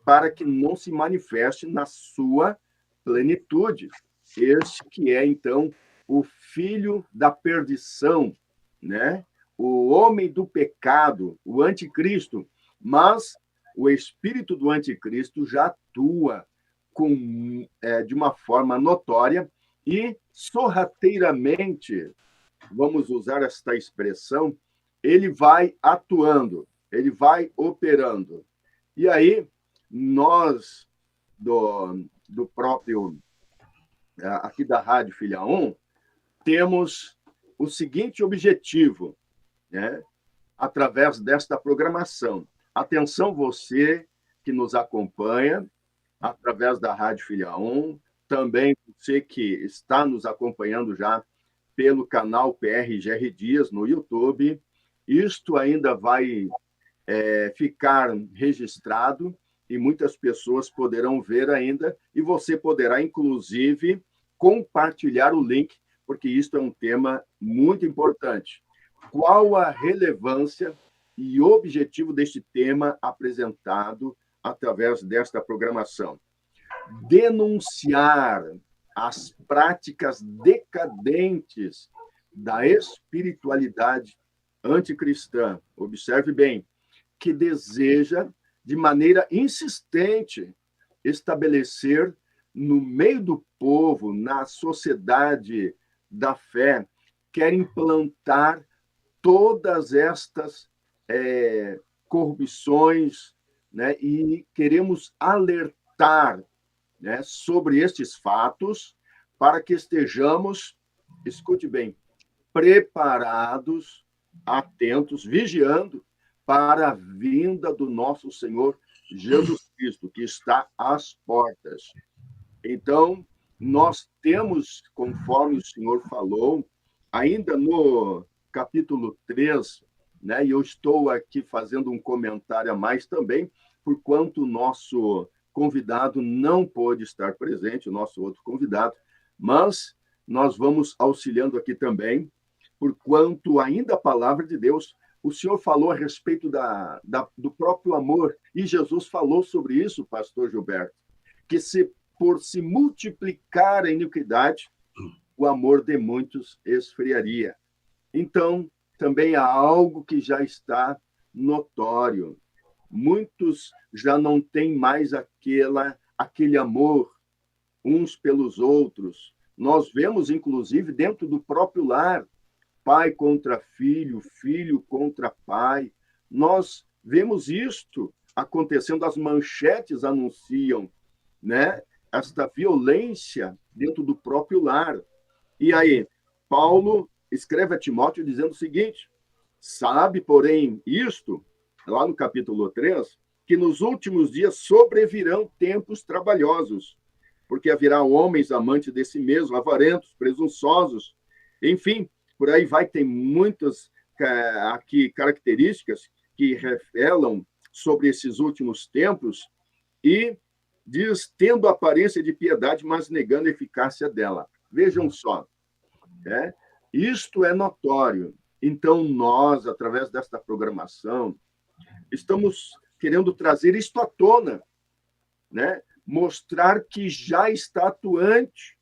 para que não se manifeste na sua plenitude. Este que é, então, o filho da perdição, né? O homem do pecado, o anticristo. Mas o espírito do anticristo já atua de uma forma notória e sorrateiramente, vamos usar esta expressão, ele vai atuando, ele vai operando. E aí, nós, do próprio, aqui da Rádio Filha 1, temos o seguinte objetivo, né? Através desta programação. Atenção você que nos acompanha através da Rádio Filha 1, também você que está nos acompanhando já pelo canal PRGR Dias no YouTube. Isto ainda vai ficar registrado e muitas pessoas poderão ver ainda, e você poderá, inclusive, compartilhar o link, porque isto é um tema muito importante. Qual a relevância e objetivo deste tema apresentado através desta programação? Denunciar as práticas decadentes da espiritualidade anticristã. Observe bem, que deseja, de maneira insistente, estabelecer no meio do povo, na sociedade da fé, quer implantar todas estas corrupções, né? E queremos alertar, né, sobre estes fatos, para que estejamos escute bem, preparados, atentos, vigiando para a vinda do nosso Senhor Jesus Cristo, que está às portas. Então, nós temos, conforme o Senhor falou, ainda no capítulo 3, né, e eu estou aqui fazendo um comentário a mais também, por quanto o nosso convidado não pôde estar presente, o nosso outro convidado, mas nós vamos auxiliando aqui também, por quanto ainda a palavra de Deus, o Senhor falou a respeito do próprio amor, e Jesus falou sobre isso, pastor Gilberto, que por se multiplicar a iniquidade, o amor de muitos esfriaria. Então, também há algo que já está notório. Muitos já não têm mais aquele amor uns pelos outros. Nós vemos, inclusive, dentro do próprio lar, pai contra filho, filho contra pai. Nós vemos isto acontecendo, as manchetes anunciam, né, esta violência dentro do próprio lar. E aí, Paulo escreve a Timóteo dizendo o seguinte: sabe, porém, isto, lá no capítulo 3, que nos últimos dias sobrevirão tempos trabalhosos, porque haverá homens amantes de si mesmo, avarentos, presunçosos, enfim, por aí vai, tem muitas aqui características que revelam sobre esses últimos tempos, e diz, tendo aparência de piedade, mas negando a eficácia dela. Vejam só, né? Isto é notório. Então, nós, através desta programação, estamos querendo trazer isto à tona, né? Mostrar que já está atuante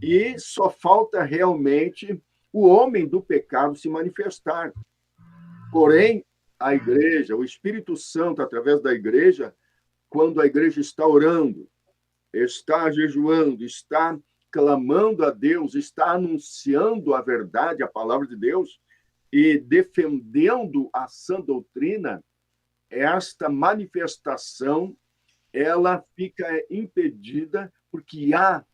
e só falta realmente o homem do pecado se manifestar. Porém, a igreja, o Espírito Santo, através da igreja, quando a igreja está orando, está jejuando, está clamando a Deus, está anunciando a verdade, a palavra de Deus, e defendendo a sã doutrina, esta manifestação ela fica impedida porque há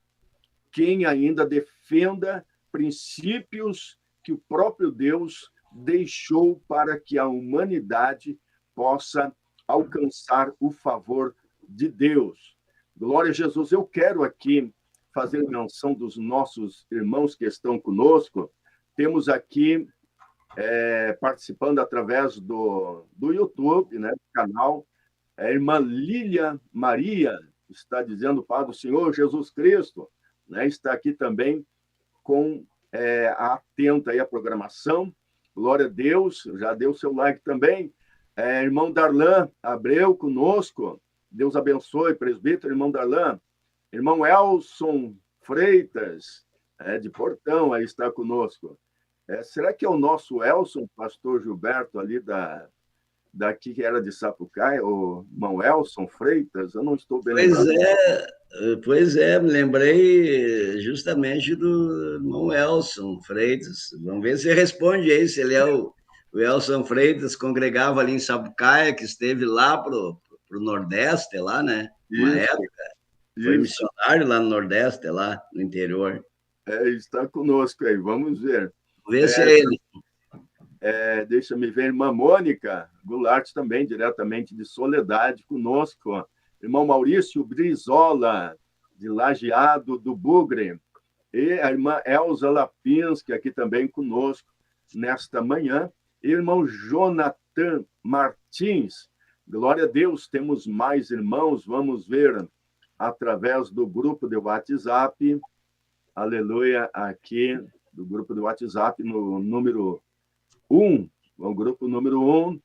quem ainda defenda princípios que o próprio Deus deixou para que a humanidade possa alcançar o favor de Deus. Glória a Jesus. Eu quero aqui fazer menção dos nossos irmãos que estão conosco. Temos aqui, participando através do YouTube, né, do canal, a irmã Lília Maria está dizendo, Pai do Senhor Jesus Cristo, né, está aqui também atenta aí à programação. Glória a Deus, já deu seu like também. Irmão Darlan Abreu conosco, Deus abençoe, presbítero, irmão Darlan. Irmão Elson Freitas, de Portão, aí está conosco. Será que é o nosso Elson, pastor Gilberto, ali daqui que era de Sapucaí, o irmão Elson Freitas? Eu não estou bem lembrado. Pois é, me lembrei justamente do irmão Elson Freitas. Vamos ver se ele responde aí, se ele é o Elson Freitas, congregava ali em Sapucaí, que esteve lá pro Nordeste, lá, né? Uma época. Foi missionário lá no Nordeste, lá no interior. Está conosco aí, vamos ver. Vamos ver se é ele. Deixa-me ver, irmã Mônica Goulart também, diretamente de Soledade, conosco. Irmão Maurício Brizola, de Lajeado do Bugre. E a irmã Elza Lapinski, aqui também conosco, nesta manhã. E irmão Jonathan Martins. Glória a Deus, temos mais irmãos, vamos ver através do grupo de WhatsApp. Aleluia, aqui do grupo do WhatsApp, no número 1, o grupo número 1,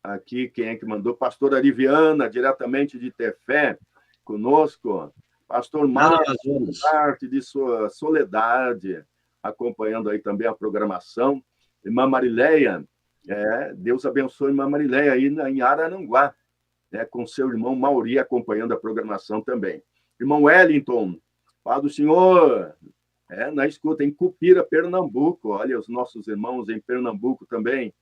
aqui quem é que mandou? Pastor Ariviana, diretamente de Tefé, conosco. Pastor Márcio, parte de sua Soledade, acompanhando aí também a programação. Irmã Marileia, Deus abençoe a irmã Marileia aí em Araranguá, com seu irmão Mauri acompanhando a programação também. Irmão Wellington, Pai do Senhor, na escuta, em Cupira, Pernambuco. Olha, os nossos irmãos em Pernambuco também.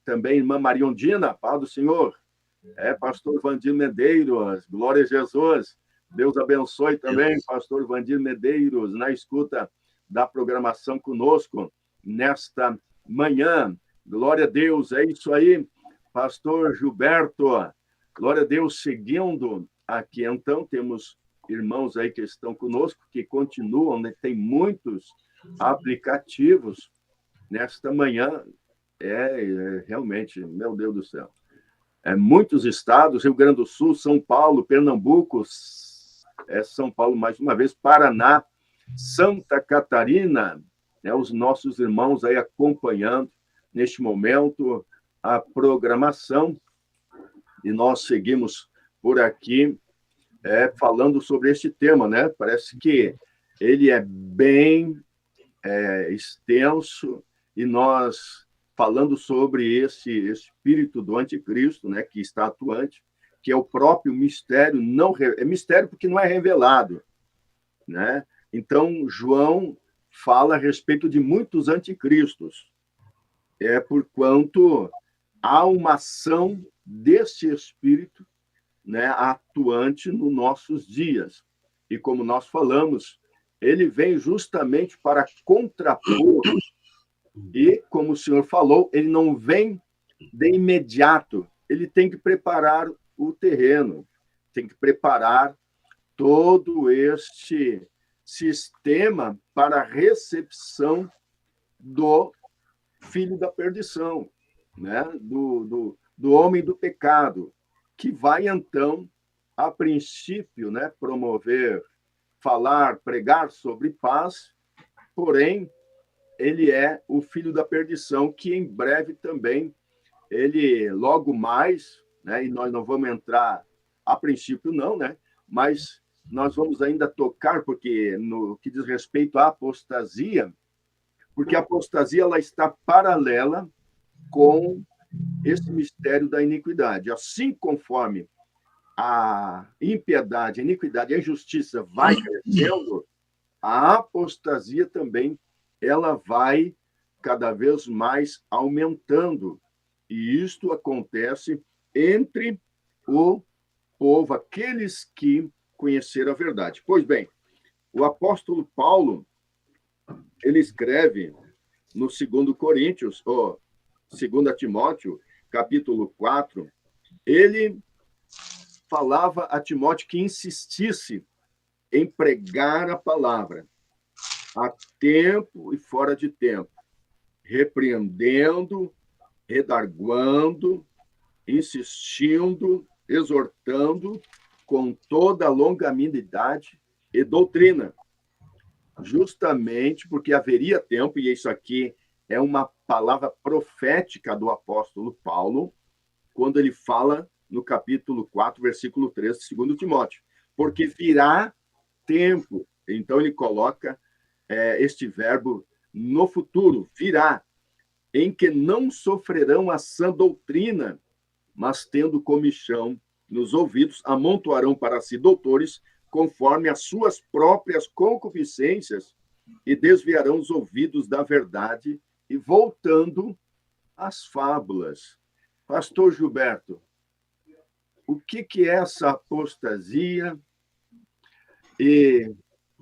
Também irmã Mariondina, Pai do Senhor. Pastor Vandir Medeiros, glória a Jesus. Deus abençoe também, pastor Vandir Medeiros, na escuta da programação conosco nesta manhã. Glória a Deus, é isso aí, pastor Gilberto. Glória a Deus, seguindo aqui, então, temos irmãos aí que estão conosco, que continuam, né? Tem muitos aplicativos nesta manhã. Realmente, meu Deus do céu. Muitos estados, Rio Grande do Sul, São Paulo, Pernambuco, São Paulo mais uma vez, Paraná, Santa Catarina, né, os nossos irmãos aí acompanhando neste momento a programação, e nós seguimos por aqui falando sobre este tema, né? Parece que ele é bem extenso, e nós falando sobre esse espírito do anticristo, né, que está atuante, que é o próprio mistério, é mistério porque não é revelado, né? Então, João fala a respeito de muitos anticristos, porquanto há uma ação desse espírito, né, atuante nos nossos dias. E como nós falamos, ele vem justamente para contrapor, e como o senhor falou, ele não vem de imediato, ele tem que preparar o terreno, tem que preparar todo este sistema para a recepção do filho da perdição, né? do homem do pecado, que vai, então, a princípio, né, promover, falar, pregar sobre paz, porém, ele é o filho da perdição, que em breve também, ele logo mais, né, e nós não vamos entrar a princípio não, né, mas nós vamos ainda tocar, porque no que diz respeito à apostasia, porque a apostasia ela está paralela com esse mistério da iniquidade. Assim conforme a impiedade, a iniquidade e a injustiça vai crescendo, a apostasia também ela vai cada vez mais aumentando. E isto acontece entre o povo, aqueles que conheceram a verdade. Pois bem, o apóstolo Paulo, ele escreve no 2 Coríntios, ou 2 Timóteo, capítulo 4, ele falava a Timóteo que insistisse em pregar a palavra a tempo e fora de tempo, repreendendo, redarguando, insistindo, exortando com toda a longanimidade e doutrina, justamente porque haveria tempo, e isso aqui é uma palavra profética do apóstolo Paulo, quando ele fala no capítulo 4, versículo 3 de 2 Timóteo, porque virá tempo, então ele coloca este verbo no futuro, virá, em que não sofrerão a sã doutrina, mas tendo comichão nos ouvidos, amontoarão para si doutores, conforme as suas próprias concupiscências, e desviarão os ouvidos da verdade, e voltando às fábulas. Pastor Gilberto, o que é essa apostasia e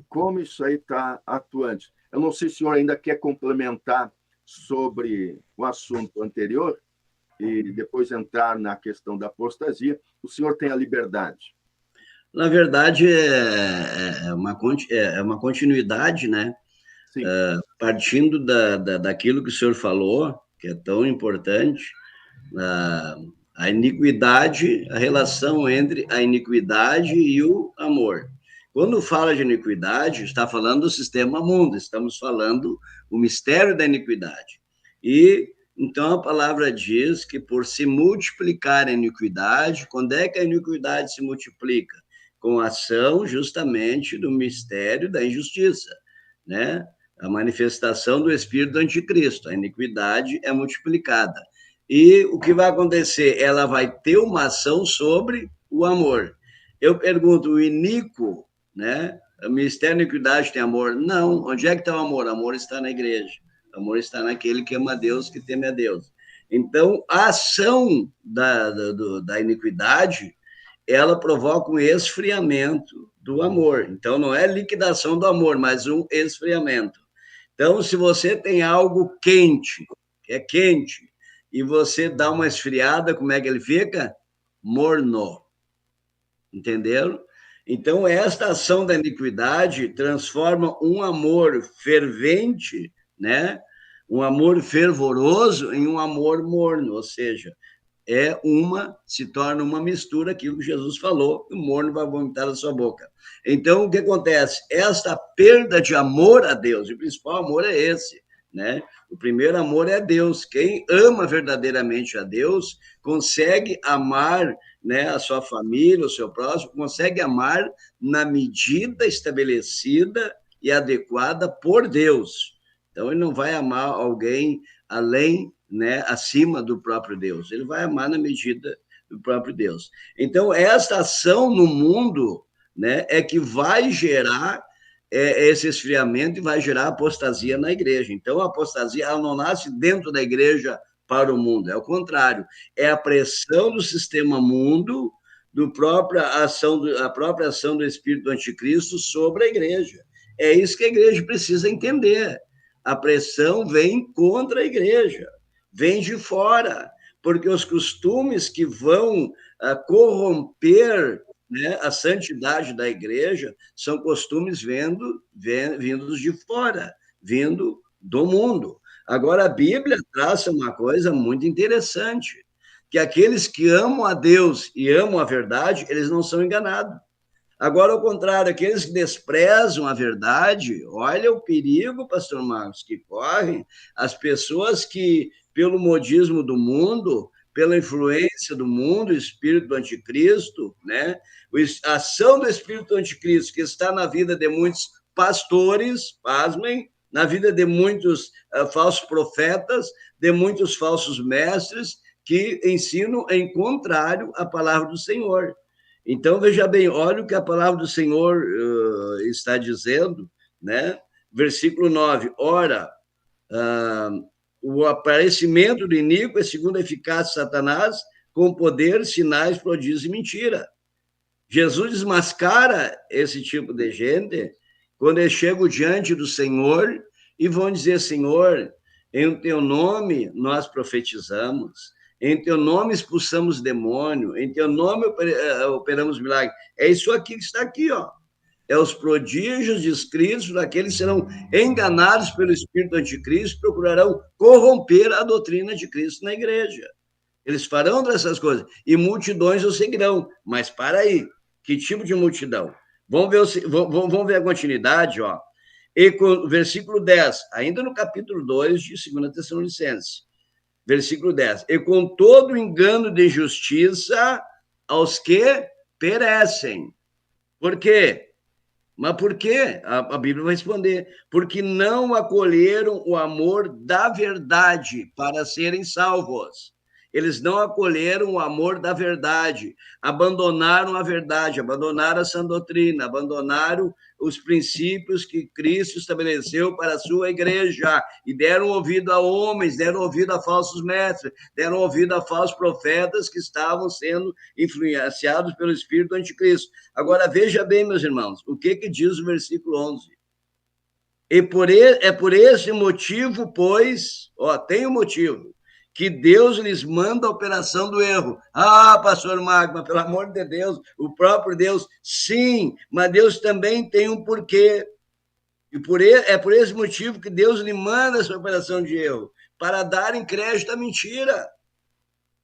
como isso aí está atuante? Eu não sei se o senhor ainda quer complementar sobre o assunto anterior e depois entrar na questão da apostasia. O senhor tem a liberdade. Na verdade, é uma continuidade, né? Partindo daquilo que o senhor falou, que é tão importante, a iniquidade, a relação entre a iniquidade e o amor. Quando fala de iniquidade, está falando do sistema mundo, estamos falando o mistério da iniquidade. E, então, a palavra diz que por se multiplicar a iniquidade, quando é que a iniquidade se multiplica? Com a ação, justamente, do mistério da injustiça, né? A manifestação do espírito do anticristo. A iniquidade é multiplicada. E o que vai acontecer? Ela vai ter uma ação sobre o amor. Eu pergunto, o iníquo, né? O mistério da iniquidade tem amor? Não. Onde é que está o amor? O amor está na igreja. O amor está naquele que ama a Deus, que teme a Deus. Então, a ação da iniquidade, ela provoca um esfriamento do amor. Então, não é liquidação do amor, mas um esfriamento. Então, se você tem algo quente, que é quente, e você dá uma esfriada, como é que ele fica? Morno. Entenderam? Então, esta ação da iniquidade transforma um amor fervente, né? Um amor fervoroso em um amor morno, ou seja, se torna uma mistura, aquilo que Jesus falou, o morno vai vomitar da sua boca. Então, o que acontece? Esta perda de amor a Deus, e o principal amor é esse, né? O primeiro amor é Deus. Quem ama verdadeiramente a Deus consegue amar, né, a sua família, o seu próximo, consegue amar na medida estabelecida e adequada por Deus. Então, ele não vai amar alguém além, né, acima do próprio Deus. Ele vai amar na medida do próprio Deus. Então, esta ação no mundo, né, é que vai gerar esse esfriamento e vai gerar apostasia na igreja. Então, a apostasia ela não nasce dentro da igreja para o mundo, é o contrário. É a pressão do sistema mundo, a própria ação do espírito do anticristo sobre a igreja. É isso que a igreja precisa entender. A pressão vem contra a igreja, vem de fora, porque os costumes que vão corromper, né, a santidade da igreja são costumes vindos de fora, vindo do mundo. Agora, a Bíblia traça uma coisa muito interessante, que aqueles que amam a Deus e amam a verdade, eles não são enganados. Agora, ao contrário, aqueles que desprezam a verdade, olha o perigo, pastor Marcos, que correm as pessoas que, pelo modismo do mundo, pela influência do mundo, o espírito do anticristo, né? A ação do espírito do anticristo que está na vida de muitos pastores, pasmem, na vida de muitos falsos profetas, de muitos falsos mestres que ensinam em contrário à palavra do Senhor. Então, veja bem, olha o que a palavra do Senhor está dizendo, né? Versículo 9, ora, o aparecimento do iníquo é segundo a eficácia de Satanás, com poder, sinais, prodígios e mentira. Jesus desmascara esse tipo de gente quando eles chegam diante do Senhor e vão dizer, Senhor, em teu nome nós profetizamos, em teu nome expulsamos demônio, em teu nome operamos milagres. É isso aqui que está aqui, ó. É os prodígios descritos daqueles que serão enganados pelo espírito do anticristo, procurarão corromper a doutrina de Cristo na igreja. Eles farão dessas coisas, e multidões o seguirão. Mas para aí, que tipo de multidão? Vamos ver a continuidade, ó. E com, versículo 10, ainda no capítulo 2 de 2 Tessalonicenses, versículo 10, e com todo engano de justiça aos que perecem. Por quê? Mas por quê? A Bíblia vai responder. Porque não acolheram o amor da verdade para serem salvos. Eles não acolheram o amor da verdade, abandonaram a verdade, abandonaram a sã doutrina, abandonaram os princípios que Cristo estabeleceu para a sua igreja e deram ouvido a homens, deram ouvido a falsos mestres, deram ouvido a falsos profetas que estavam sendo influenciados pelo espírito do anticristo. Agora, veja bem, meus irmãos, o que diz o versículo 11. É por esse motivo, pois, tem um motivo, que Deus lhes manda a operação do erro. Ah, pastor Magma, pelo amor de Deus, o próprio Deus, sim, mas Deus também tem um porquê. E é por esse motivo que Deus lhe manda essa operação de erro, para dar crédito à mentira.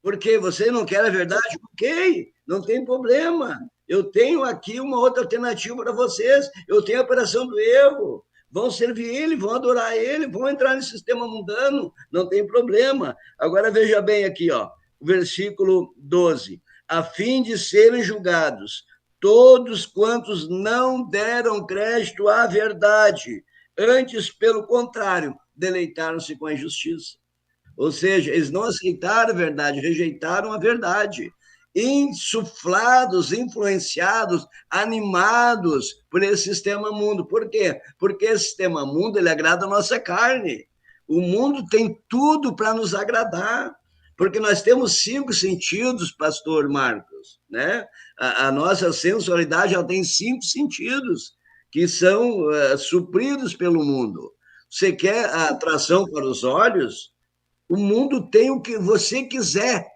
Porque você não quer a verdade? Ok, não tem problema. Eu tenho aqui uma outra alternativa para vocês. Eu tenho a operação do erro. Vão servir ele, vão adorar ele, vão entrar no sistema mundano, não tem problema. Agora veja bem aqui, ó, o versículo 12. A fim de serem julgados todos quantos não deram crédito à verdade, antes, pelo contrário, deleitaram-se com a injustiça. Ou seja, eles não aceitaram a verdade, rejeitaram a verdade. Insuflados, influenciados, animados por esse sistema mundo. Por quê? Porque esse sistema mundo, ele agrada a nossa carne. O mundo tem tudo para nos agradar, Porque nós temos 5 sentidos, pastor Marcos, né? A nossa sensualidade ela tem 5 sentidos que são supridos pelo mundo. Você quer a atração para os olhos? O mundo tem o que você quiser.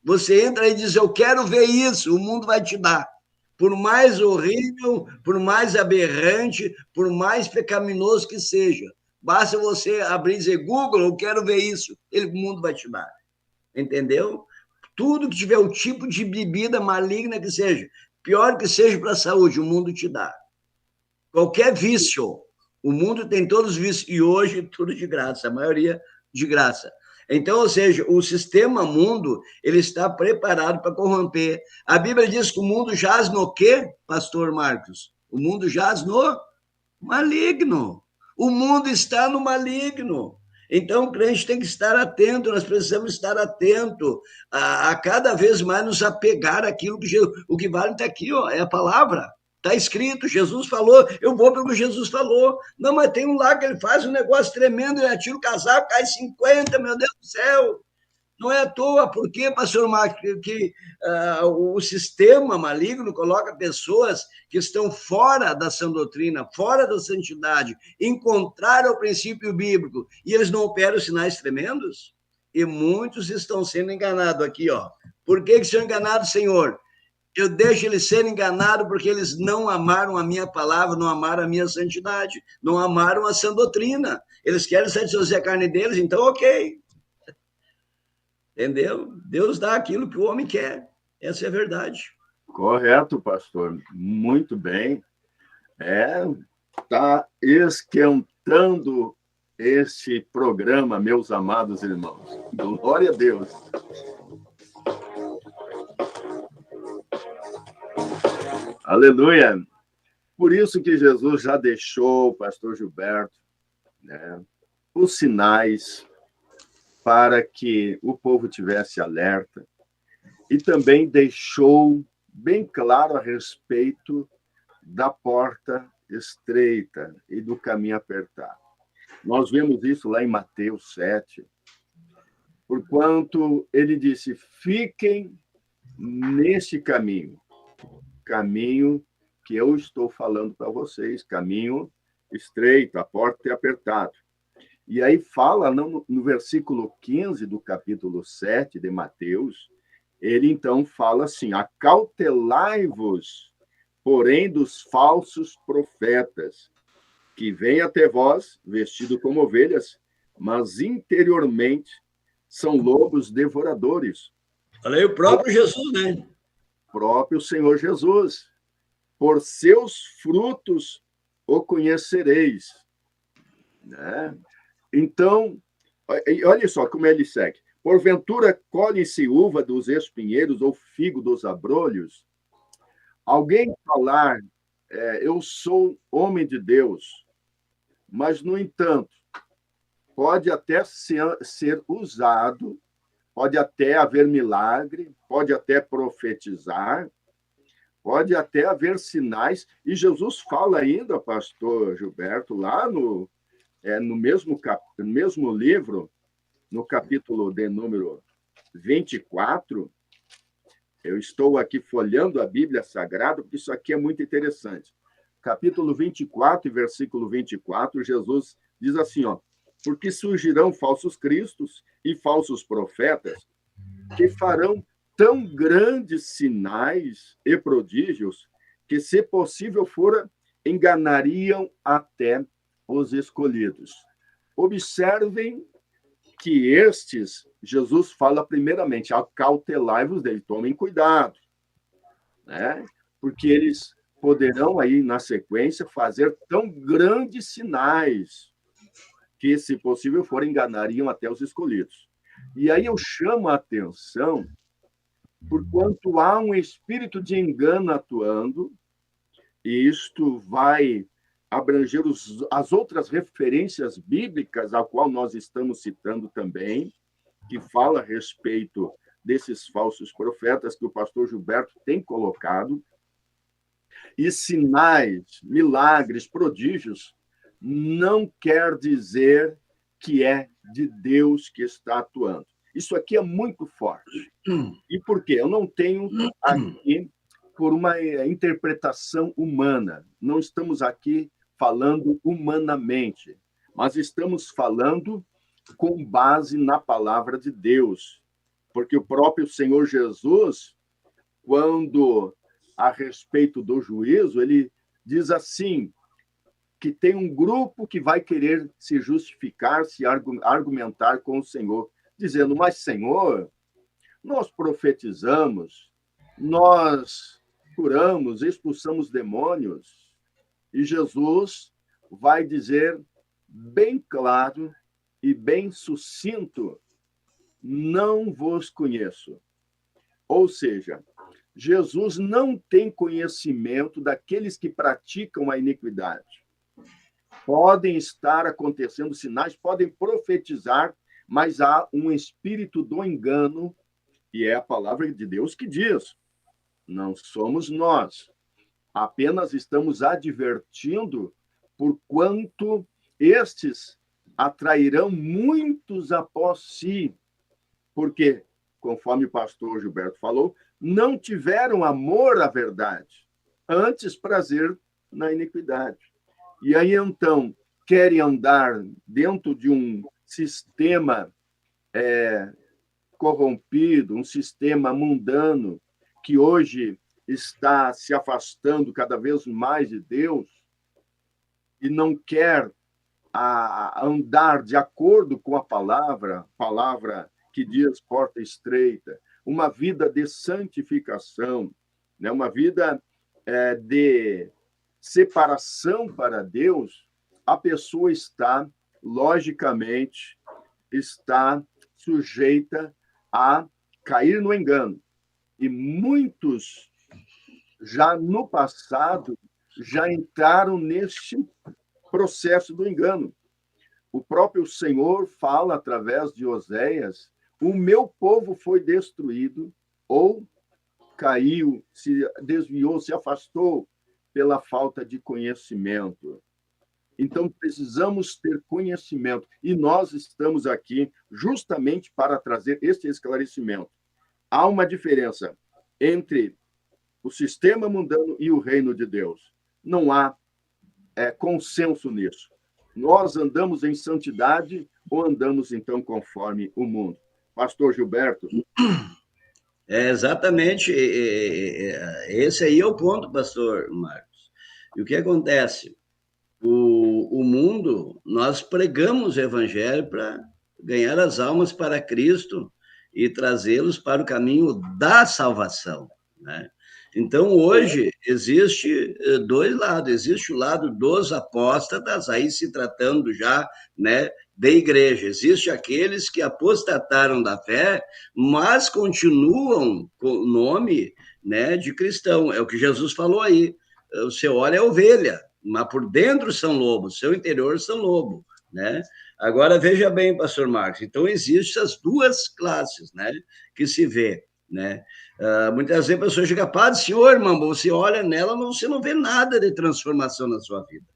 Você entra e diz, eu quero ver isso, o mundo vai te dar. Por mais horrível, por mais aberrante, por mais pecaminoso que seja. Basta você abrir e dizer, Google, eu quero ver isso, o mundo vai te dar. Entendeu? Tudo que tiver o tipo de bebida maligna que seja, pior que seja para a saúde, o mundo te dá. Qualquer vício, o mundo tem todos os vícios, e hoje tudo de graça, a maioria de graça. Então, ou seja, o sistema mundo, ele está preparado para corromper. A Bíblia diz que o mundo jaz no quê, pastor Marcos? O mundo jaz no maligno. O mundo está no maligno. Então, o crente tem que estar atento, nós precisamos estar atento a cada vez mais nos apegar àquilo que o que vale está aqui, ó, é a palavra. Está escrito, Jesus falou, eu vou pelo que Jesus falou. Não, mas tem um lá que ele faz um negócio tremendo, ele atira o casaco, cai 50, meu Deus do céu. Não é à toa, porque, pastor Marcos, que o sistema maligno coloca pessoas que estão fora da sã doutrina, fora da santidade, em contrário ao princípio bíblico, e eles não operam sinais tremendos? E muitos estão sendo enganados aqui, ó. Por que são enganados, Senhor? Eu deixo eles serem enganados porque eles não amaram a minha palavra, não amaram a minha santidade, não amaram a sã doutrina. Eles querem satisfazer a carne deles, então ok. Entendeu? Deus dá aquilo que o homem quer. Essa é a verdade. Correto, pastor. Muito bem. Está esquentando este programa, meus amados irmãos. Glória a Deus. Aleluia. Por isso que Jesus já deixou, pastor Gilberto, né, os sinais para que o povo tivesse alerta, e também deixou bem claro a respeito da porta estreita e do caminho apertado. Nós vemos isso lá em Mateus 7, porquanto ele disse, fiquem neste caminho que eu estou falando para vocês, caminho estreito, a porta é apertada. E aí fala, no versículo 15 do capítulo 7 de Mateus, ele então fala assim, acautelai-vos, porém, dos falsos profetas, que vêm até vós, vestidos como ovelhas, mas interiormente são lobos devoradores. Olha aí o próprio Jesus, né? Próprio Senhor Jesus. Por seus frutos o conhecereis. Né? Então, olha só como ele segue. Porventura colhe-se uva dos espinheiros ou figo dos abrolhos? Alguém falar, eu sou homem de Deus, mas, no entanto, pode até ser usado, pode até haver milagre, pode até profetizar, pode até haver sinais, e Jesus fala ainda, pastor Gilberto, lá no mesmo livro, no capítulo de número 24, eu estou aqui folhando a Bíblia Sagrada, porque isso aqui é muito interessante. Capítulo 24, versículo 24, Jesus diz assim, ó, porque surgirão falsos cristos e falsos profetas que farão tão grandes sinais e prodígios que, se possível fora, enganariam até os escolhidos. Observem que estes, Jesus fala primeiramente, acautelai-vos dele, tomem cuidado, né? Porque eles poderão aí, na sequência, fazer tão grandes sinais que, se possível for, enganariam até os escolhidos. E aí eu chamo a atenção, porquanto há um espírito de engano atuando, e isto vai abranger as outras referências bíblicas, a qual nós estamos citando também, que fala a respeito desses falsos profetas que o pastor Gilberto tem colocado, e sinais, milagres, prodígios, não quer dizer que é de Deus que está atuando. Isso aqui é muito forte. E por quê? Eu não tenho aqui por uma interpretação humana. Não estamos aqui falando humanamente, mas estamos falando com base na palavra de Deus. Porque o próprio Senhor Jesus, quando a respeito do juízo, ele diz assim, que tem um grupo que vai querer se justificar, se argumentar com o Senhor, dizendo, mas Senhor, nós profetizamos, nós curamos, expulsamos demônios, e Jesus vai dizer bem claro e bem sucinto, não vos conheço. Ou seja, Jesus não tem conhecimento daqueles que praticam a iniquidade. Podem estar acontecendo sinais, podem profetizar, mas há um espírito do engano, e é a palavra de Deus que diz, não somos nós, apenas estamos advertindo por quanto estes atrairão muitos após si, porque, conforme o pastor Gilberto falou, não tiveram amor à verdade, antes prazer na iniquidade. E aí, então, querem andar dentro de um sistema corrompido, um sistema mundano, que hoje está se afastando cada vez mais de Deus e não quer andar de acordo com a palavra que diz porta estreita, uma vida de santificação, né? Uma vida de separação para Deus, a pessoa está, logicamente, está sujeita a cair no engano. E muitos, já no passado, já entraram neste processo do engano. O próprio Senhor fala através de Oséias, o meu povo foi destruído, ou caiu, se desviou, se afastou pela falta de conhecimento. Então, precisamos ter conhecimento. E nós estamos aqui justamente para trazer este esclarecimento. Há uma diferença entre o sistema mundano e o reino de Deus. Não há consenso nisso. Nós andamos em santidade ou andamos, então, conforme o mundo? Pastor Gilberto? Exatamente. Esse aí é o ponto, pastor Marcos. E o que acontece? O mundo, nós pregamos o evangelho para ganhar as almas para Cristo e trazê-los para o caminho da salvação, né? Então, hoje, existe dois lados. Existe o lado dos apóstatas, aí se tratando já, né, da igreja. Existe aqueles que apostataram da fé, mas continuam com o nome, né, de cristão. É o que Jesus falou aí. O seu olho é ovelha, mas por dentro são lobos, seu interior são lobo, né? Agora, veja bem, pastor Marcos, então existem essas duas classes, né, que se vê, né? Muitas vezes a pessoa chega, padre, senhor, irmão, você olha nela, você não vê nada de transformação na sua vida.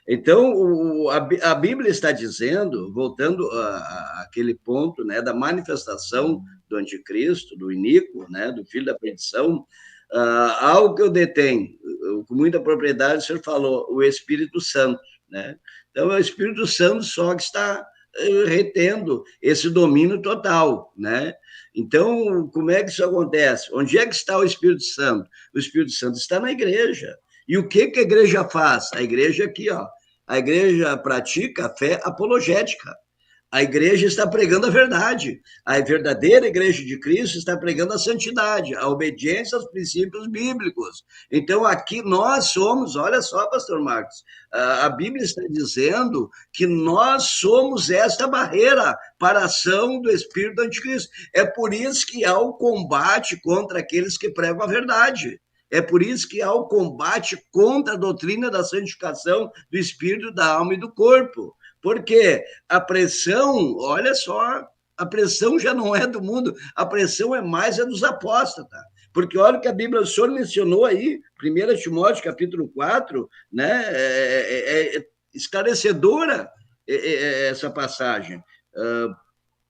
Então, a Bíblia está dizendo, voltando àquele ponto, né, da manifestação do anticristo, do iníquo, né, do filho da perdição, algo que eu detenho, com muita propriedade, o senhor falou, o Espírito Santo, né? Então, é o Espírito Santo só que está retendo esse domínio total, né? Então, como é que isso acontece? Onde é que está o Espírito Santo? O Espírito Santo está na igreja. E o que a igreja faz? A igreja aqui, ó, a igreja pratica a fé apologética. A igreja está pregando a verdade. A verdadeira igreja de Cristo está pregando a santidade, a obediência aos princípios bíblicos. Então, aqui nós somos, olha só, pastor Marcos, a Bíblia está dizendo que nós somos esta barreira para a ação do espírito do anticristo. É por isso que há o combate contra aqueles que pregam a verdade. É por isso que há o combate contra a doutrina da santificação do espírito, da alma e do corpo. Porque a pressão, olha só, a pressão já não é do mundo, a pressão é mais dos apóstatas. Porque olha o que a Bíblia, o senhor mencionou aí, 1 Timóteo, capítulo 4, né, esclarecedora essa passagem.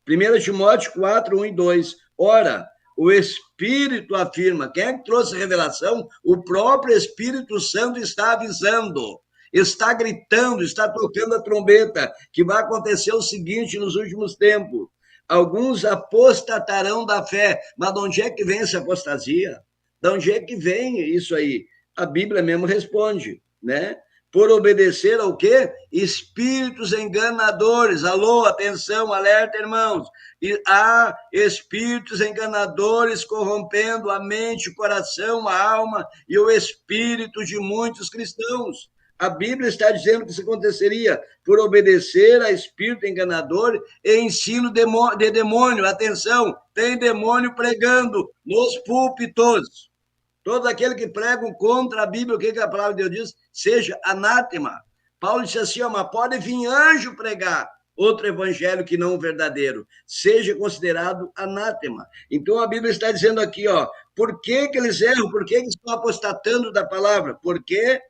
1 Timóteo 4, 1 e 2. Ora, o Espírito afirma. Quem é que trouxe a revelação? O próprio Espírito Santo está avisando, está gritando, está tocando a trombeta, que vai acontecer o seguinte nos últimos tempos. Alguns apostatarão da fé. Mas de onde é que vem essa apostasia? De onde é que vem isso aí? A Bíblia mesmo responde, né? Por obedecer ao quê? Espíritos enganadores. Alô, atenção, alerta, irmãos. E há espíritos enganadores corrompendo a mente, o coração, a alma e o espírito de muitos cristãos. A Bíblia está dizendo que isso aconteceria por obedecer a espírito enganador e ensino de demônio. Atenção, tem demônio pregando nos púlpitos. Todo aquele que prega contra a Bíblia, o que a palavra de Deus diz? Seja anátema. Paulo disse assim, mas pode vir anjo pregar outro evangelho que não o verdadeiro. Seja considerado anátema. Então a Bíblia está dizendo aqui, por que eles erram? Por que eles estão apostatando da palavra? Porque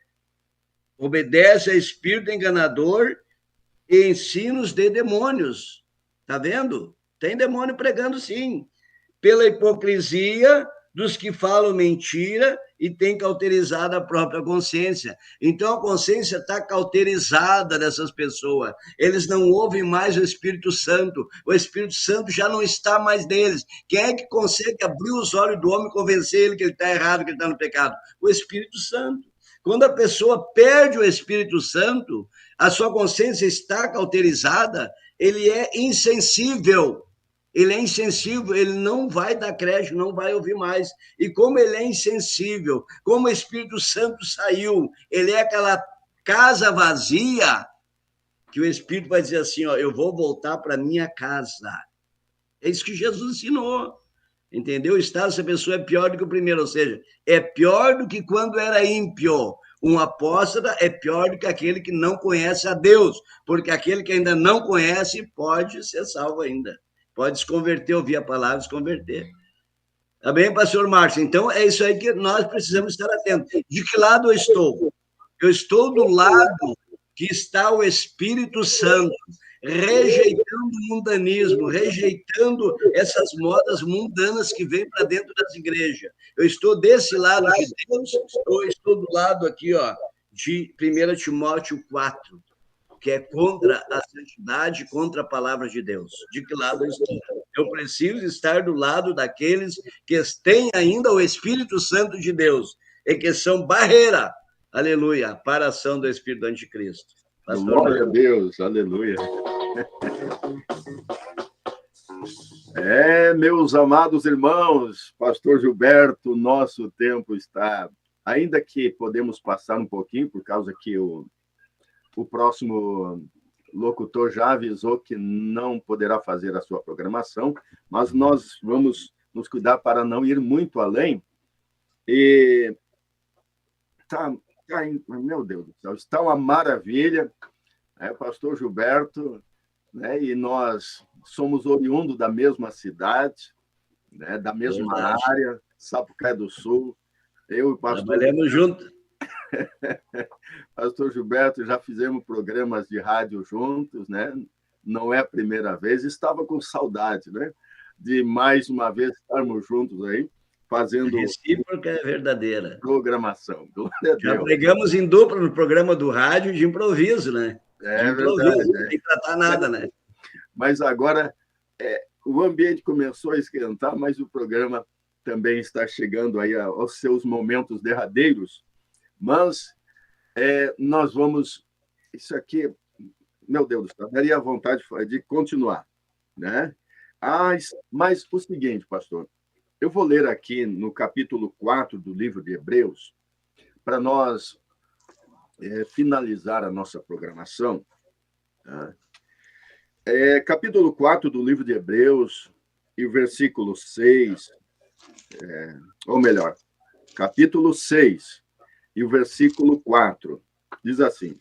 obedece a espírito enganador e ensinos de demônios. Tá vendo? Tem demônio pregando, sim. Pela hipocrisia dos que falam mentira e têm cauterizado a própria consciência. Então, a consciência está cauterizada dessas pessoas. Eles não ouvem mais o Espírito Santo. O Espírito Santo já não está mais neles. Quem é que consegue abrir os olhos do homem e convencer ele que ele está errado, que ele está no pecado? O Espírito Santo. Quando a pessoa perde o Espírito Santo, a sua consciência está cauterizada, ele é insensível. Ele é insensível, ele não vai dar crédito, não vai ouvir mais. E como ele é insensível, como o Espírito Santo saiu, ele é aquela casa vazia, que o Espírito vai dizer assim, eu vou voltar para minha casa. É isso que Jesus ensinou. Entendeu? O estado dessa pessoa é pior do que o primeiro, ou seja, é pior do que quando era ímpio. Um apóstata é pior do que aquele que não conhece a Deus, porque aquele que ainda não conhece pode ser salvo ainda. Pode se converter, ouvir a palavra e se converter. Tá bem, pastor Márcio? Então, é isso aí que nós precisamos estar atentos. De que lado eu estou? Eu estou do lado que está o Espírito Santo, rejeitando o mundanismo, rejeitando essas modas mundanas que vêm para dentro das igrejas. Eu estou desse lado de Deus, ou estou do lado aqui, de 1 Timóteo 4, que é contra a santidade, contra a palavra de Deus. De que lado eu estou? Eu preciso estar do lado daqueles que têm ainda o Espírito Santo de Deus e que são barreira, aleluia, para a ação do Espírito do Anticristo. Glória a Deus, aleluia. Meus amados irmãos, pastor Gilberto, nosso tempo está... Ainda que podemos passar um pouquinho, por causa que o próximo locutor já avisou que não poderá fazer a sua programação, mas nós vamos nos cuidar para não ir muito além. E meu Deus do céu, está uma maravilha, pastor Gilberto, né? E nós somos oriundos da mesma cidade, né? Da mesma área, Sapucaí do Sul. Eu e o pastor... Trabalhamos juntos. Pastor Gilberto, já fizemos programas de rádio juntos, né? Não é a primeira vez, estava com saudade, né? De mais uma vez estarmos juntos aí, fazendo... Recíproca é verdadeira. Programação. Já pregamos em dupla no programa do rádio de improviso, né? É verdade. Não tem que tratar nada, né? Mas agora o ambiente começou a esquentar, mas o programa também está chegando aí aos seus momentos derradeiros. Mas nós vamos... Isso aqui, meu Deus do céu, daria vontade de continuar, né? Mas o seguinte, pastor, eu vou ler aqui no capítulo 4 do livro de Hebreus, para nós finalizar a nossa programação. Tá? Capítulo 4 do livro de Hebreus, e o versículo 6, ou melhor, capítulo 6, e o versículo 4, diz assim: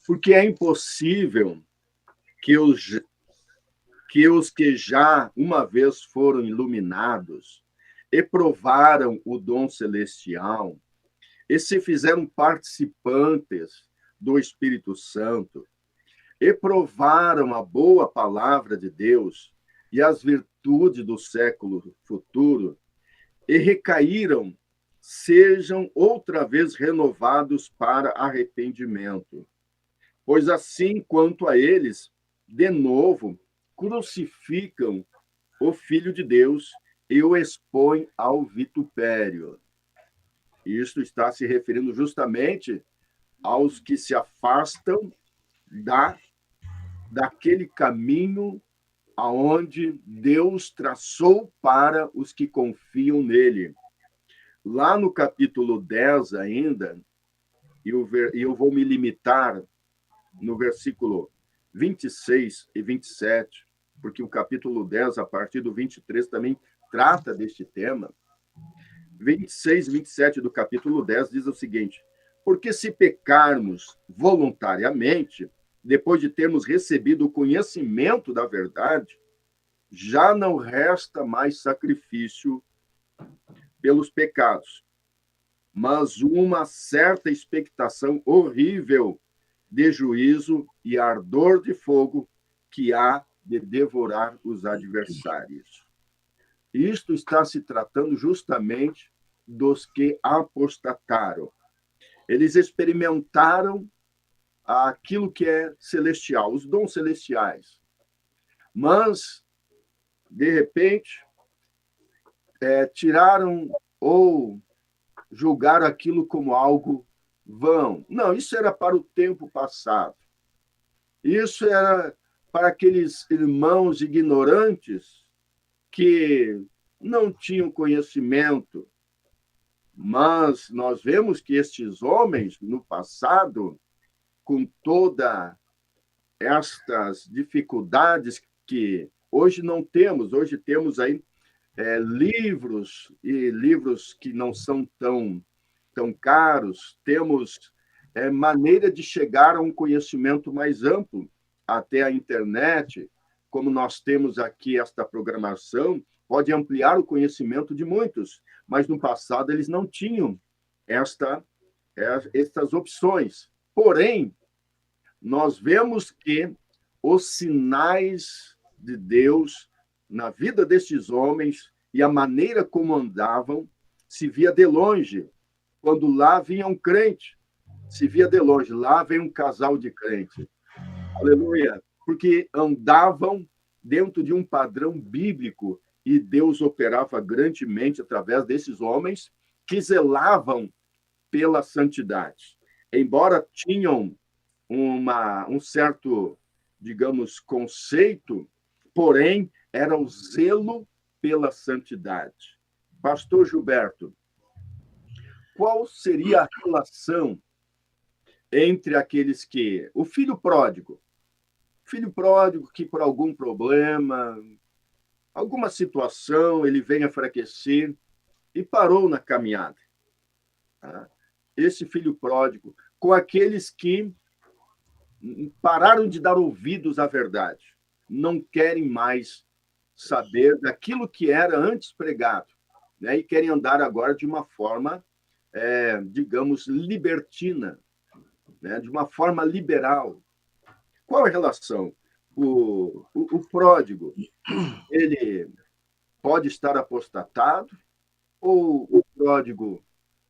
porque é impossível que os que já uma vez foram iluminados e provaram o dom celestial e se fizeram participantes do Espírito Santo e provaram a boa palavra de Deus, e as virtudes do século futuro, e recaíram, sejam outra vez renovados para arrependimento. Pois assim quanto a eles, de novo, crucificam o Filho de Deus e o expõem ao vitupério. Isto está se referindo justamente aos que se afastam daquele caminho aonde Deus traçou para os que confiam nele. Lá no capítulo 10 ainda, e eu vou me limitar no versículo 26 e 27, porque o capítulo 10, a partir do 23, também trata deste tema. 26 e 27 do capítulo 10 diz o seguinte: porque se pecarmos voluntariamente, depois de termos recebido o conhecimento da verdade, já não resta mais sacrifício pelos pecados, mas uma certa expectação horrível de juízo e ardor de fogo que há de devorar os adversários. Isto está se tratando justamente dos que apostataram. Eles experimentaram aquilo que é celestial, os dons celestiais. Mas, de repente, tiraram ou julgaram aquilo como algo vão. Não, isso era para o tempo passado. Isso era para aqueles irmãos ignorantes que não tinham conhecimento. Mas nós vemos que estes homens, no passado, com todas estas dificuldades que hoje não temos, hoje temos aí livros, e livros que não são tão caros, temos maneira de chegar a um conhecimento mais amplo, até a internet, como nós temos aqui esta programação, pode ampliar o conhecimento de muitos, mas no passado eles não tinham estas opções. Porém, nós vemos que os sinais de Deus na vida destes homens e a maneira como andavam se via de longe. Quando lá vinha um crente, se via de longe, lá vem um casal de crente. Aleluia! Porque andavam dentro de um padrão bíblico e Deus operava grandemente através desses homens que zelavam pela santidade. Embora tinham um certo, digamos, conceito, porém, era o zelo pela santidade. Pastor Gilberto, qual seria a relação entre aqueles que... O filho pródigo que por algum problema, alguma situação, ele vem enfraquecer e parou na caminhada. Esse filho pródigo, com aqueles que pararam de dar ouvidos à verdade, não querem mais saber daquilo que era antes pregado, né? E querem andar agora de uma forma, digamos, libertina, né? De uma forma liberal. Qual é a relação? O pródigo, ele pode estar apostatado ou o pródigo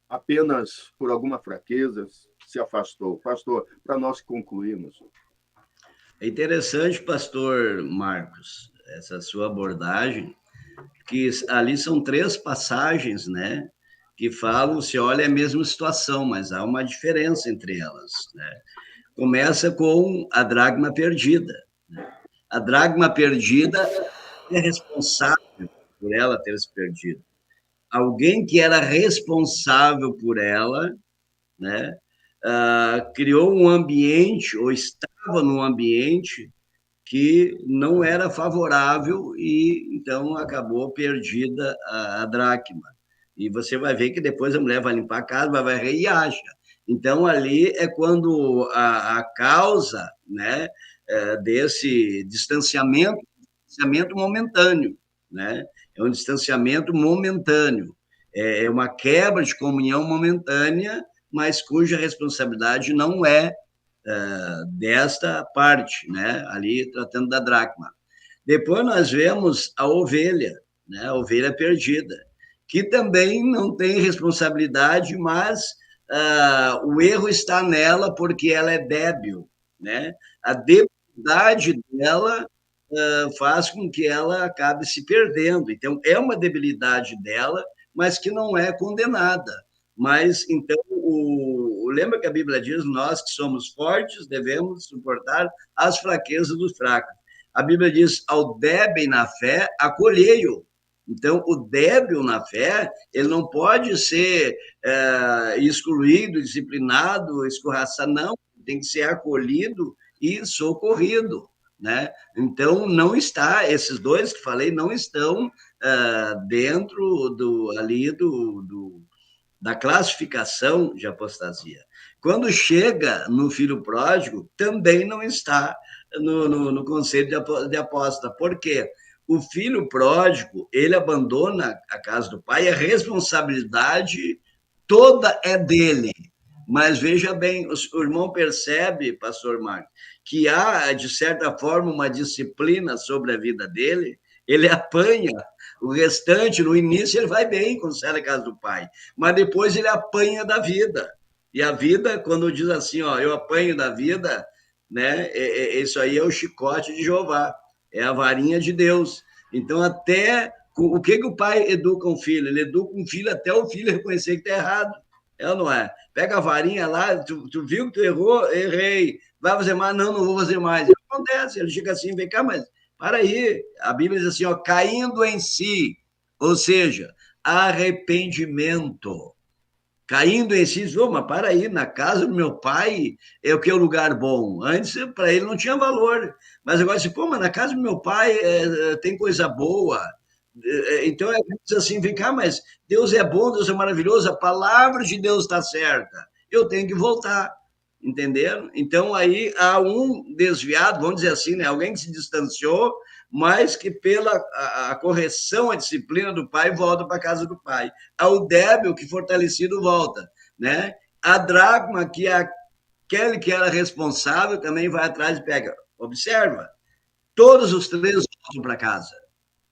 apenas por alguma fraqueza se afastou? Pastor, para nós concluirmos. É interessante, pastor Marcos, essa sua abordagem, que ali são 3 passagens, né, que falam, se olha, é a mesma situação, mas há uma diferença entre elas, né? Começa com a dracma perdida. A dracma perdida é responsável por ela ter se perdido. Alguém que era responsável por ela, né, criou um ambiente, ou estava num ambiente que não era favorável e, então, acabou perdida a dracma. E você vai ver que depois a mulher vai limpar a casa, vai varrer e acha. Então, ali é quando a causa, né, desse distanciamento momentâneo, né? É um distanciamento momentâneo, é uma quebra de comunhão momentânea, mas cuja responsabilidade não é desta parte, né? Ali tratando da dracma. Depois nós vemos a ovelha, né? A ovelha perdida, que também não tem responsabilidade, mas o erro está nela porque ela é débil, né? A debilidade dela faz com que ela acabe se perdendo. Então, é uma debilidade dela, mas que não é condenada. Mas, então, lembra que a Bíblia diz, nós que somos fortes devemos suportar as fraquezas dos fracos. A Bíblia diz, ao débil na fé, acolhei-o. Então, o débil na fé, ele não pode ser excluído, disciplinado, escorraçado, não. Tem que ser acolhido e socorrido, né? Então, não está, esses dois que falei, não estão dentro da classificação de apostasia. Quando chega no filho pródigo, também não está no conceito de apóstata. Por quê? O filho pródigo, ele abandona a casa do pai, a responsabilidade toda é dele. Mas veja bem, o irmão percebe, pastor Marcos, que há, de certa forma, uma disciplina sobre a vida dele, ele apanha. O restante, no início, ele vai bem quando sai da casa do pai, mas depois ele apanha da vida. E a vida, quando diz assim, ó, eu apanho da vida, né? Isso aí é o chicote de Jeová, é a varinha de Deus. Então, até o que o pai educa um filho? Ele educa um filho até o filho reconhecer que está errado. É ou não é? Pega a varinha lá, tu viu que tu errou? Errei. Vai fazer mais? Não, não vou fazer mais. Acontece, ele chega assim, vem cá, mas para aí. A Bíblia diz assim, ó, caindo em si, ou seja, arrependimento. Caindo em si, diz, oh, mas para aí, na casa do meu pai é o que é o lugar bom. Antes, para ele não tinha valor. Mas agora, assim, pô, mas na casa do meu pai tem coisa boa. Então, é assim, vem cá, mas Deus é bom, Deus é maravilhoso, a palavra de Deus está certa. Eu tenho que voltar, entenderam? Então, aí há um desviado, vamos dizer assim, né? Alguém que se distanciou, mas que pela a correção, a disciplina do pai, volta para a casa do pai. Há o débil que fortalecido volta, né? A dracma, que é aquele que era responsável, também vai atrás e pega. Observa, todos os três voltam para casa.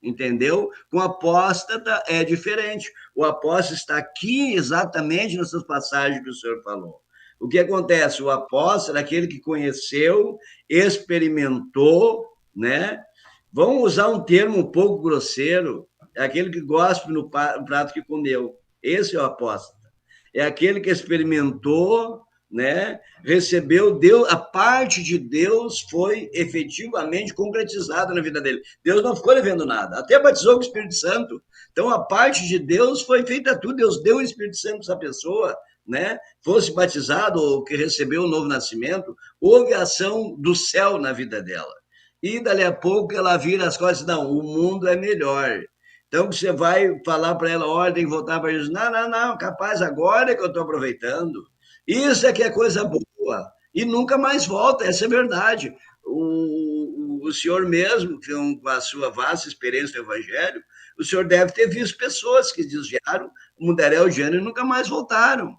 Entendeu? Com apóstata é diferente. O apóstata está aqui exatamente nessas passagens que o senhor falou. O que acontece? O apóstolo é aquele que conheceu, experimentou, né? Vamos usar um termo um pouco grosseiro, é aquele que gospe no prato que comeu. Esse é o apóstata. É aquele que experimentou, né? Recebeu Deus, a parte de Deus foi efetivamente concretizada na vida dele. Deus não ficou devendo nada, até batizou com o Espírito Santo. Então, a parte de Deus foi feita tudo, Deus deu o Espírito Santo para essa pessoa, né? Fosse batizado ou que recebeu o novo nascimento, houve a ação do céu na vida dela. E, dali a pouco, ela vira as coisas, não, o mundo é melhor. Então, você vai falar para ela, olha, tem que voltar para Jesus. Não, capaz, agora é que eu estou aproveitando. Isso é que é coisa boa. E nunca mais volta, essa é a verdade. O senhor mesmo, com a sua vasta experiência no Evangelho, o senhor deve ter visto pessoas que desviaram o mundaréu de ano e nunca mais voltaram.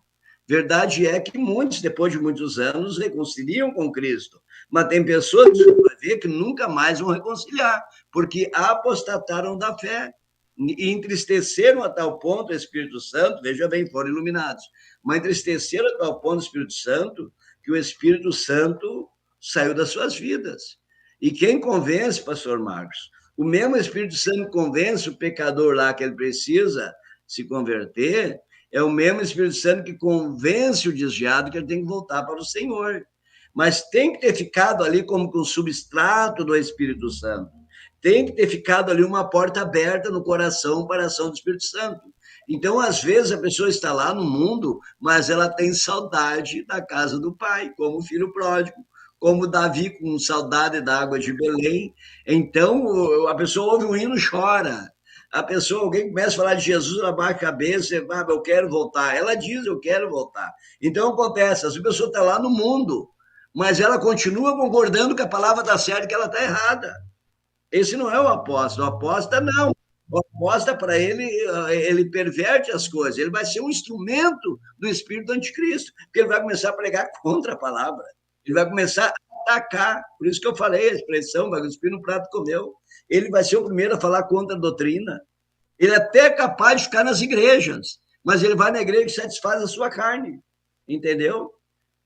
Verdade é que muitos, depois de muitos anos, reconciliam com Cristo. Mas tem pessoas que você vai ver que nunca mais vão reconciliar, porque apostataram da fé e entristeceram a tal ponto o Espírito Santo, veja bem, foram iluminados, mas entristeceram a tal ponto o Espírito Santo, que o Espírito Santo saiu das suas vidas. E quem convence, pastor Marcos? O mesmo Espírito Santo convence o pecador lá que ele precisa se converter, é o mesmo Espírito Santo que convence o desviado que ele tem que voltar para o Senhor. Mas tem que ter ficado ali como com substrato do Espírito Santo. Tem que ter ficado ali uma porta aberta no coração para a ação do Espírito Santo. Então, às vezes, a pessoa está lá no mundo, mas ela tem saudade da casa do pai, como o filho pródigo, como Davi com saudade da água de Belém. Então, a pessoa ouve um hino e chora. A pessoa, alguém começa a falar de Jesus, ela baixa a cabeça e fala, eu quero voltar. Ela diz, eu quero voltar. Então, acontece, essa pessoa está lá no mundo, mas ela continua concordando que a palavra está certa e que ela está errada. Esse não é o apóstolo. O apóstolo, não. O apóstolo, para ele perverte as coisas. Ele vai ser um instrumento do espírito do anticristo, porque ele vai começar a pregar contra a palavra. Ele vai começar a atacar. Por isso que eu falei a expressão, vai cuspir no prato comeu. Ele vai ser o primeiro a falar contra a doutrina. Ele é até capaz de ficar nas igrejas, mas ele vai na igreja que satisfaz a sua carne, entendeu?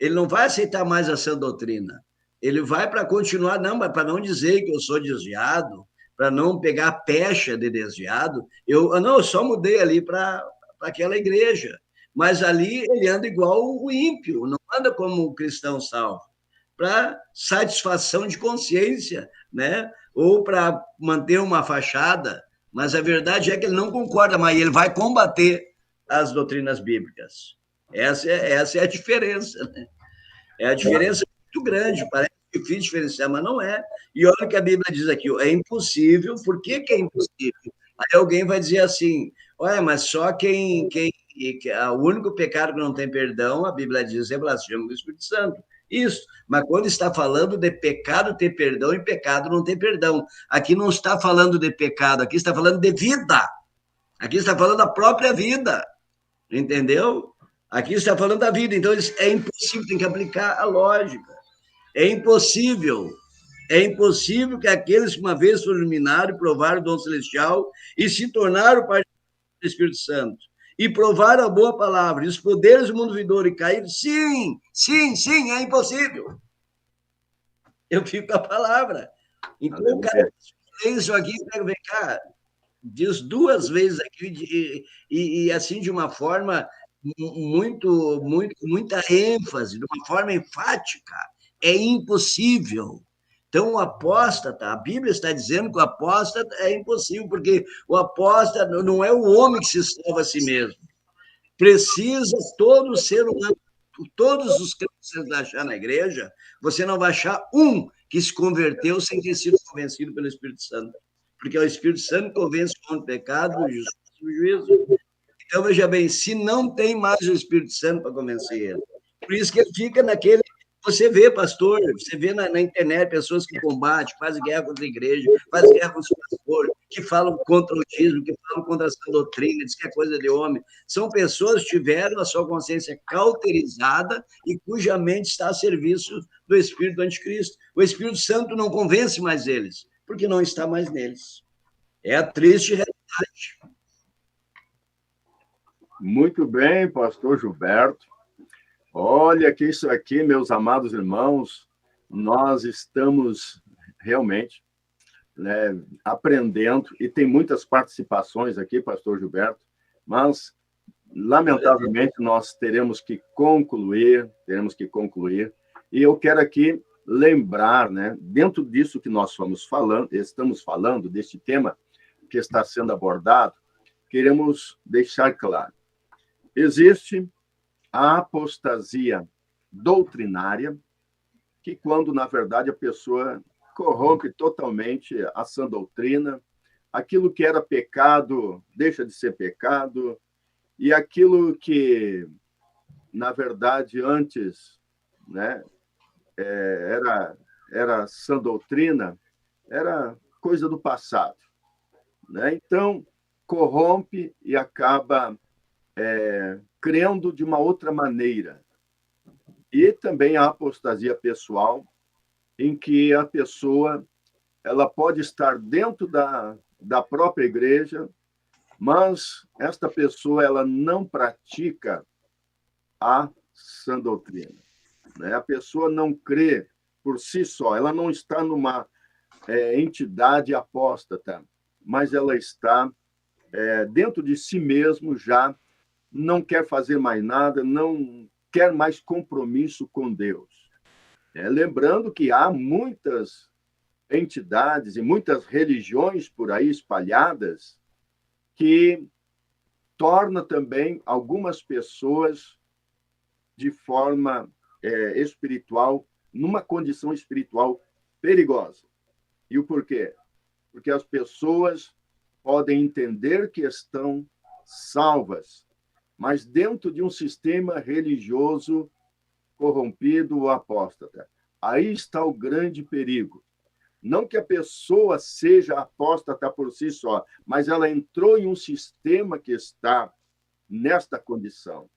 Ele não vai aceitar mais a sã doutrina. Ele vai para continuar, não, mas para não dizer que eu sou desviado, para não pegar a pecha de desviado, eu só mudei ali para aquela igreja. Mas ali ele anda igual o ímpio, não anda como um cristão salvo, para satisfação de consciência, né? Ou para manter uma fachada. Mas a verdade é que ele não concorda, mas ele vai combater as doutrinas bíblicas. Essa é a diferença, né? É a diferença muito grande, parece difícil diferenciar, mas não é. E olha o que a Bíblia diz aqui, é impossível. Por que é impossível? Aí alguém vai dizer assim, olha, mas só o único pecado que não tem perdão, a Bíblia diz, é blasfemo do Espírito Santo. Isso, mas quando está falando de pecado ter perdão e pecado não ter perdão, aqui não está falando de pecado, aqui está falando de vida, aqui está falando da própria vida, entendeu? Aqui está falando da vida, então é impossível, tem que aplicar a lógica, é impossível que aqueles que uma vez foram iluminados, provaram o dom celestial e se tornaram parte do Espírito Santo, e provar a boa palavra, e os poderes do mundo vindouro e cair, sim, é impossível. Eu fico com a palavra. Então, o cara fez isso aqui, vem cá, diz 2 vezes aqui, e assim, de uma forma muita ênfase, de uma forma enfática, é impossível. Então, o apóstata, a Bíblia está dizendo que o apóstata é impossível, porque o apóstata não é o homem que se salva a si mesmo. Precisa todo ser humano, todos os crentes que você achar na igreja, você não vai achar um que se converteu sem ter sido convencido pelo Espírito Santo. Porque é o Espírito Santo que convence contra o pecado, o justiça e o juízo. Então, veja bem, se não tem mais o Espírito Santo para convencer ele, por isso que ele fica naquele... Você vê, pastor, você vê na internet pessoas que combatem, fazem guerra contra a igreja, fazem guerra contra o pastor, que falam contra o autismo, que falam contra essa doutrina, diz que é coisa de homem. São pessoas que tiveram a sua consciência cauterizada e cuja mente está a serviço do Espírito do Anticristo. O Espírito Santo não convence mais eles, porque não está mais neles. É a triste realidade. Muito bem, pastor Gilberto. Olha que isso aqui, meus amados irmãos, nós estamos realmente, né, aprendendo, e tem muitas participações aqui, pastor Gilberto, mas, lamentavelmente, nós teremos que concluir, e eu quero aqui lembrar, né, dentro disso que nós estamos falando, deste tema que está sendo abordado, queremos deixar claro, existe a apostasia doutrinária, que quando, na verdade, a pessoa corrompe totalmente a sã doutrina, aquilo que era pecado deixa de ser pecado, e aquilo que, na verdade, antes, né, era sã doutrina, era coisa do passado, né? Então, corrompe e acaba crendo de uma outra maneira. E também a apostasia pessoal, em que a pessoa ela pode estar dentro da própria igreja, mas esta pessoa ela não pratica a sã doutrina, né? A pessoa não crê por si só, ela não está numa entidade apóstata, mas ela está dentro de si mesmo já, não quer fazer mais nada, não quer mais compromisso com Deus. Lembrando que há muitas entidades e muitas religiões por aí espalhadas que torna também algumas pessoas de forma espiritual, numa condição espiritual perigosa. E o porquê? Porque as pessoas podem entender que estão salvas, mas dentro de um sistema religioso corrompido ou apóstata. Aí está o grande perigo. Não que a pessoa seja apóstata por si só, mas ela entrou em um sistema que está nesta condição.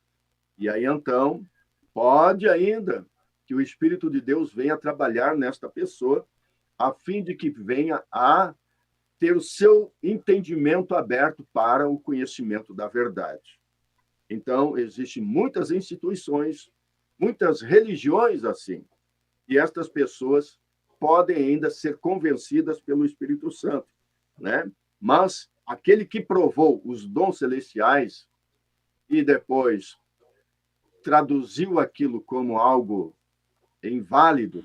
E aí, então, pode ainda que o Espírito de Deus venha trabalhar nesta pessoa, a fim de que venha a ter o seu entendimento aberto para o conhecimento da verdade. Então, existem muitas instituições, muitas religiões assim, e estas pessoas podem ainda ser convencidas pelo Espírito Santo, né? Mas aquele que provou os dons celestiais e depois traduziu aquilo como algo inválido,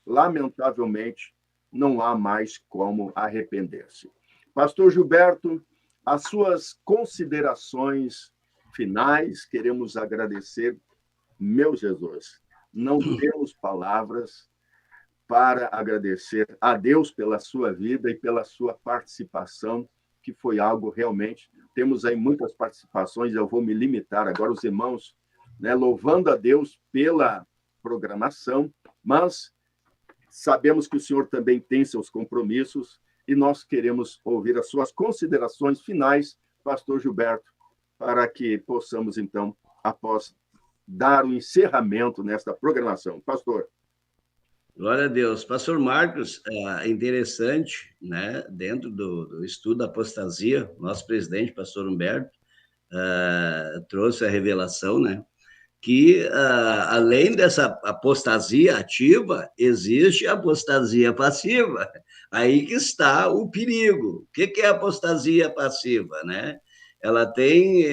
lamentavelmente, não há mais como arrepender-se. Pastor Gilberto, as suas considerações finais, queremos agradecer, meu Jesus. Não temos palavras para agradecer a Deus pela sua vida e pela sua participação, que foi algo realmente... Temos aí muitas participações, eu vou me limitar agora, os irmãos, né, louvando a Deus pela programação, mas sabemos que o senhor também tem seus compromissos e nós queremos ouvir as suas considerações finais, pastor Gilberto, para que possamos, então, após dar o encerramento nesta programação. Pastor. Glória a Deus. Pastor Marcos, é interessante, né, dentro do estudo da apostasia, nosso presidente, pastor Humberto, trouxe a revelação, né, que, além dessa apostasia ativa, existe a apostasia passiva. Aí que está o perigo. O que é a apostasia passiva, né? Ela tem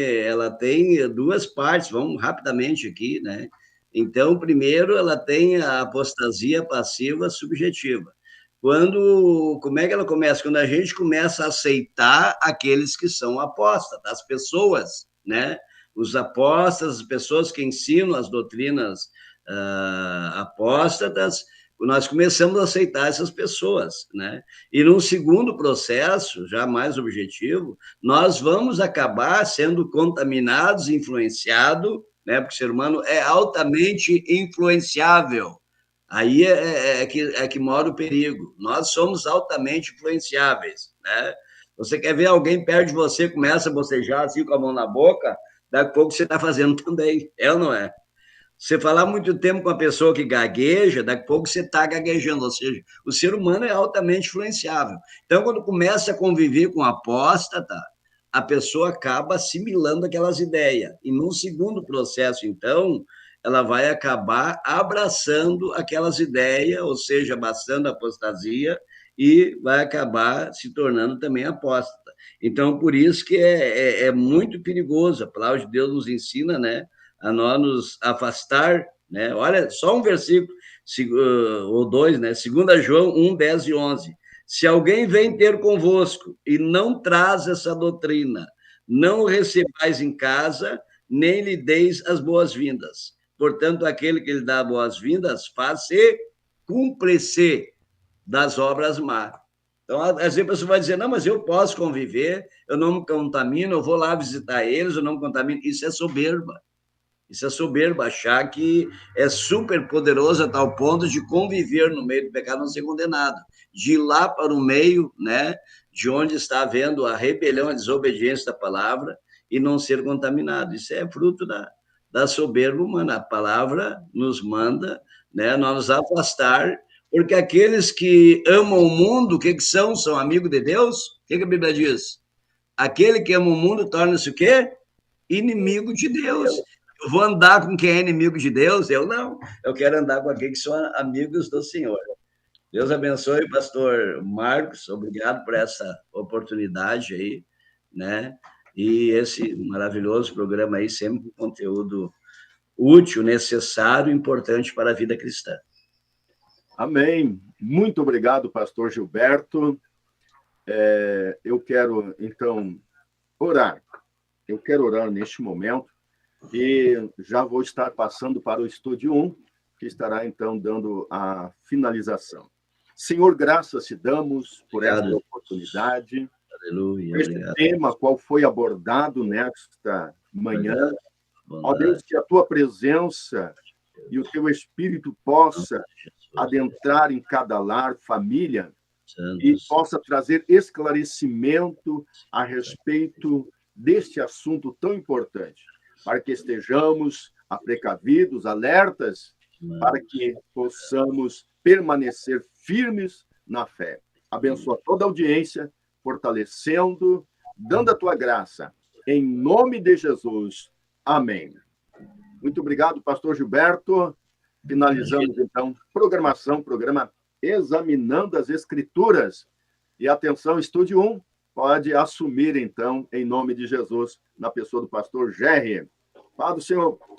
duas partes, vamos rapidamente aqui, né? Então, primeiro, ela tem a apostasia passiva subjetiva. Como é que ela começa? Quando a gente começa a aceitar aqueles que são apóstatas, as pessoas, né? Os apóstatas, as pessoas que ensinam as doutrinas apóstatas, nós começamos a aceitar essas pessoas, né? E num segundo processo, já mais objetivo, nós vamos acabar sendo contaminados, influenciados, né? Porque o ser humano é altamente influenciável. Aí é que mora o perigo. Nós somos altamente influenciáveis, né? Você quer ver alguém perto de você, começa a bocejar assim com a mão na boca, daqui a pouco você está fazendo também, é ou não é? Você falar muito tempo com uma pessoa que gagueja, daqui a pouco você está gaguejando, ou seja, o ser humano é altamente influenciável. Então, quando começa a conviver com apóstata, a pessoa acaba assimilando aquelas ideias. E num segundo processo, então, ela vai acabar abraçando aquelas ideias, ou seja, abraçando a apostasia, e vai acabar se tornando também apóstata. Então, por isso que é muito perigoso. A palavra de Deus nos ensina, né, a nós nos afastar, né? Olha, só um versículo, ou dois, né? 2 João 1, 10 e 11. Se alguém vem ter convosco e não traz essa doutrina, não o recebais em casa, nem lhe deis as boas-vindas. Portanto, aquele que lhe dá boas-vindas, faz-se cúmplice das obras más. Então, às vezes a pessoa vai dizer, não, mas eu posso conviver, eu não me contamino, eu vou lá visitar eles, eu não me contamino. Isso é soberba. Isso é soberba, achar que é super poderoso a tal ponto de conviver no meio do pecado, não ser condenado. De ir lá para o meio, né, de onde está havendo a rebelião, a desobediência da palavra, e não ser contaminado. Isso é fruto da soberba humana. A palavra nos manda, né, nós nos afastar, porque aqueles que amam o mundo, o que são? São amigos de Deus? O que a Bíblia diz? Aquele que ama o mundo torna-se o quê? Inimigo de Deus. Eu vou andar com quem é inimigo de Deus? Eu não. Eu quero andar com aqueles que são amigos do Senhor. Deus abençoe, pastor Marcos. Obrigado por essa oportunidade aí, né? E esse maravilhoso programa aí, sempre com conteúdo útil, necessário e importante para a vida cristã. Amém. Muito obrigado, pastor Gilberto. Eu quero, então, orar. Eu quero orar neste momento e já vou estar passando para o Estúdio 1, que estará, então, dando a finalização. Senhor, graças te damos por esta oportunidade. Aleluia. Este tema, qual foi abordado nesta manhã. Ó Deus, que a tua presença e o teu Espírito possa adentrar em cada lar, família, e possa trazer esclarecimento a respeito deste assunto tão importante, para que estejamos precavidos, alertas para que possamos permanecer firmes na fé. Abençoa toda a audiência, fortalecendo, dando a tua graça. Em nome de Jesus. Amém. Muito obrigado, pastor Gilberto. Finalizamos, então, programa Examinando as Escrituras. E atenção, Estúdio 1 pode assumir, então, em nome de Jesus, na pessoa do pastor Gerry. Paz do Senhor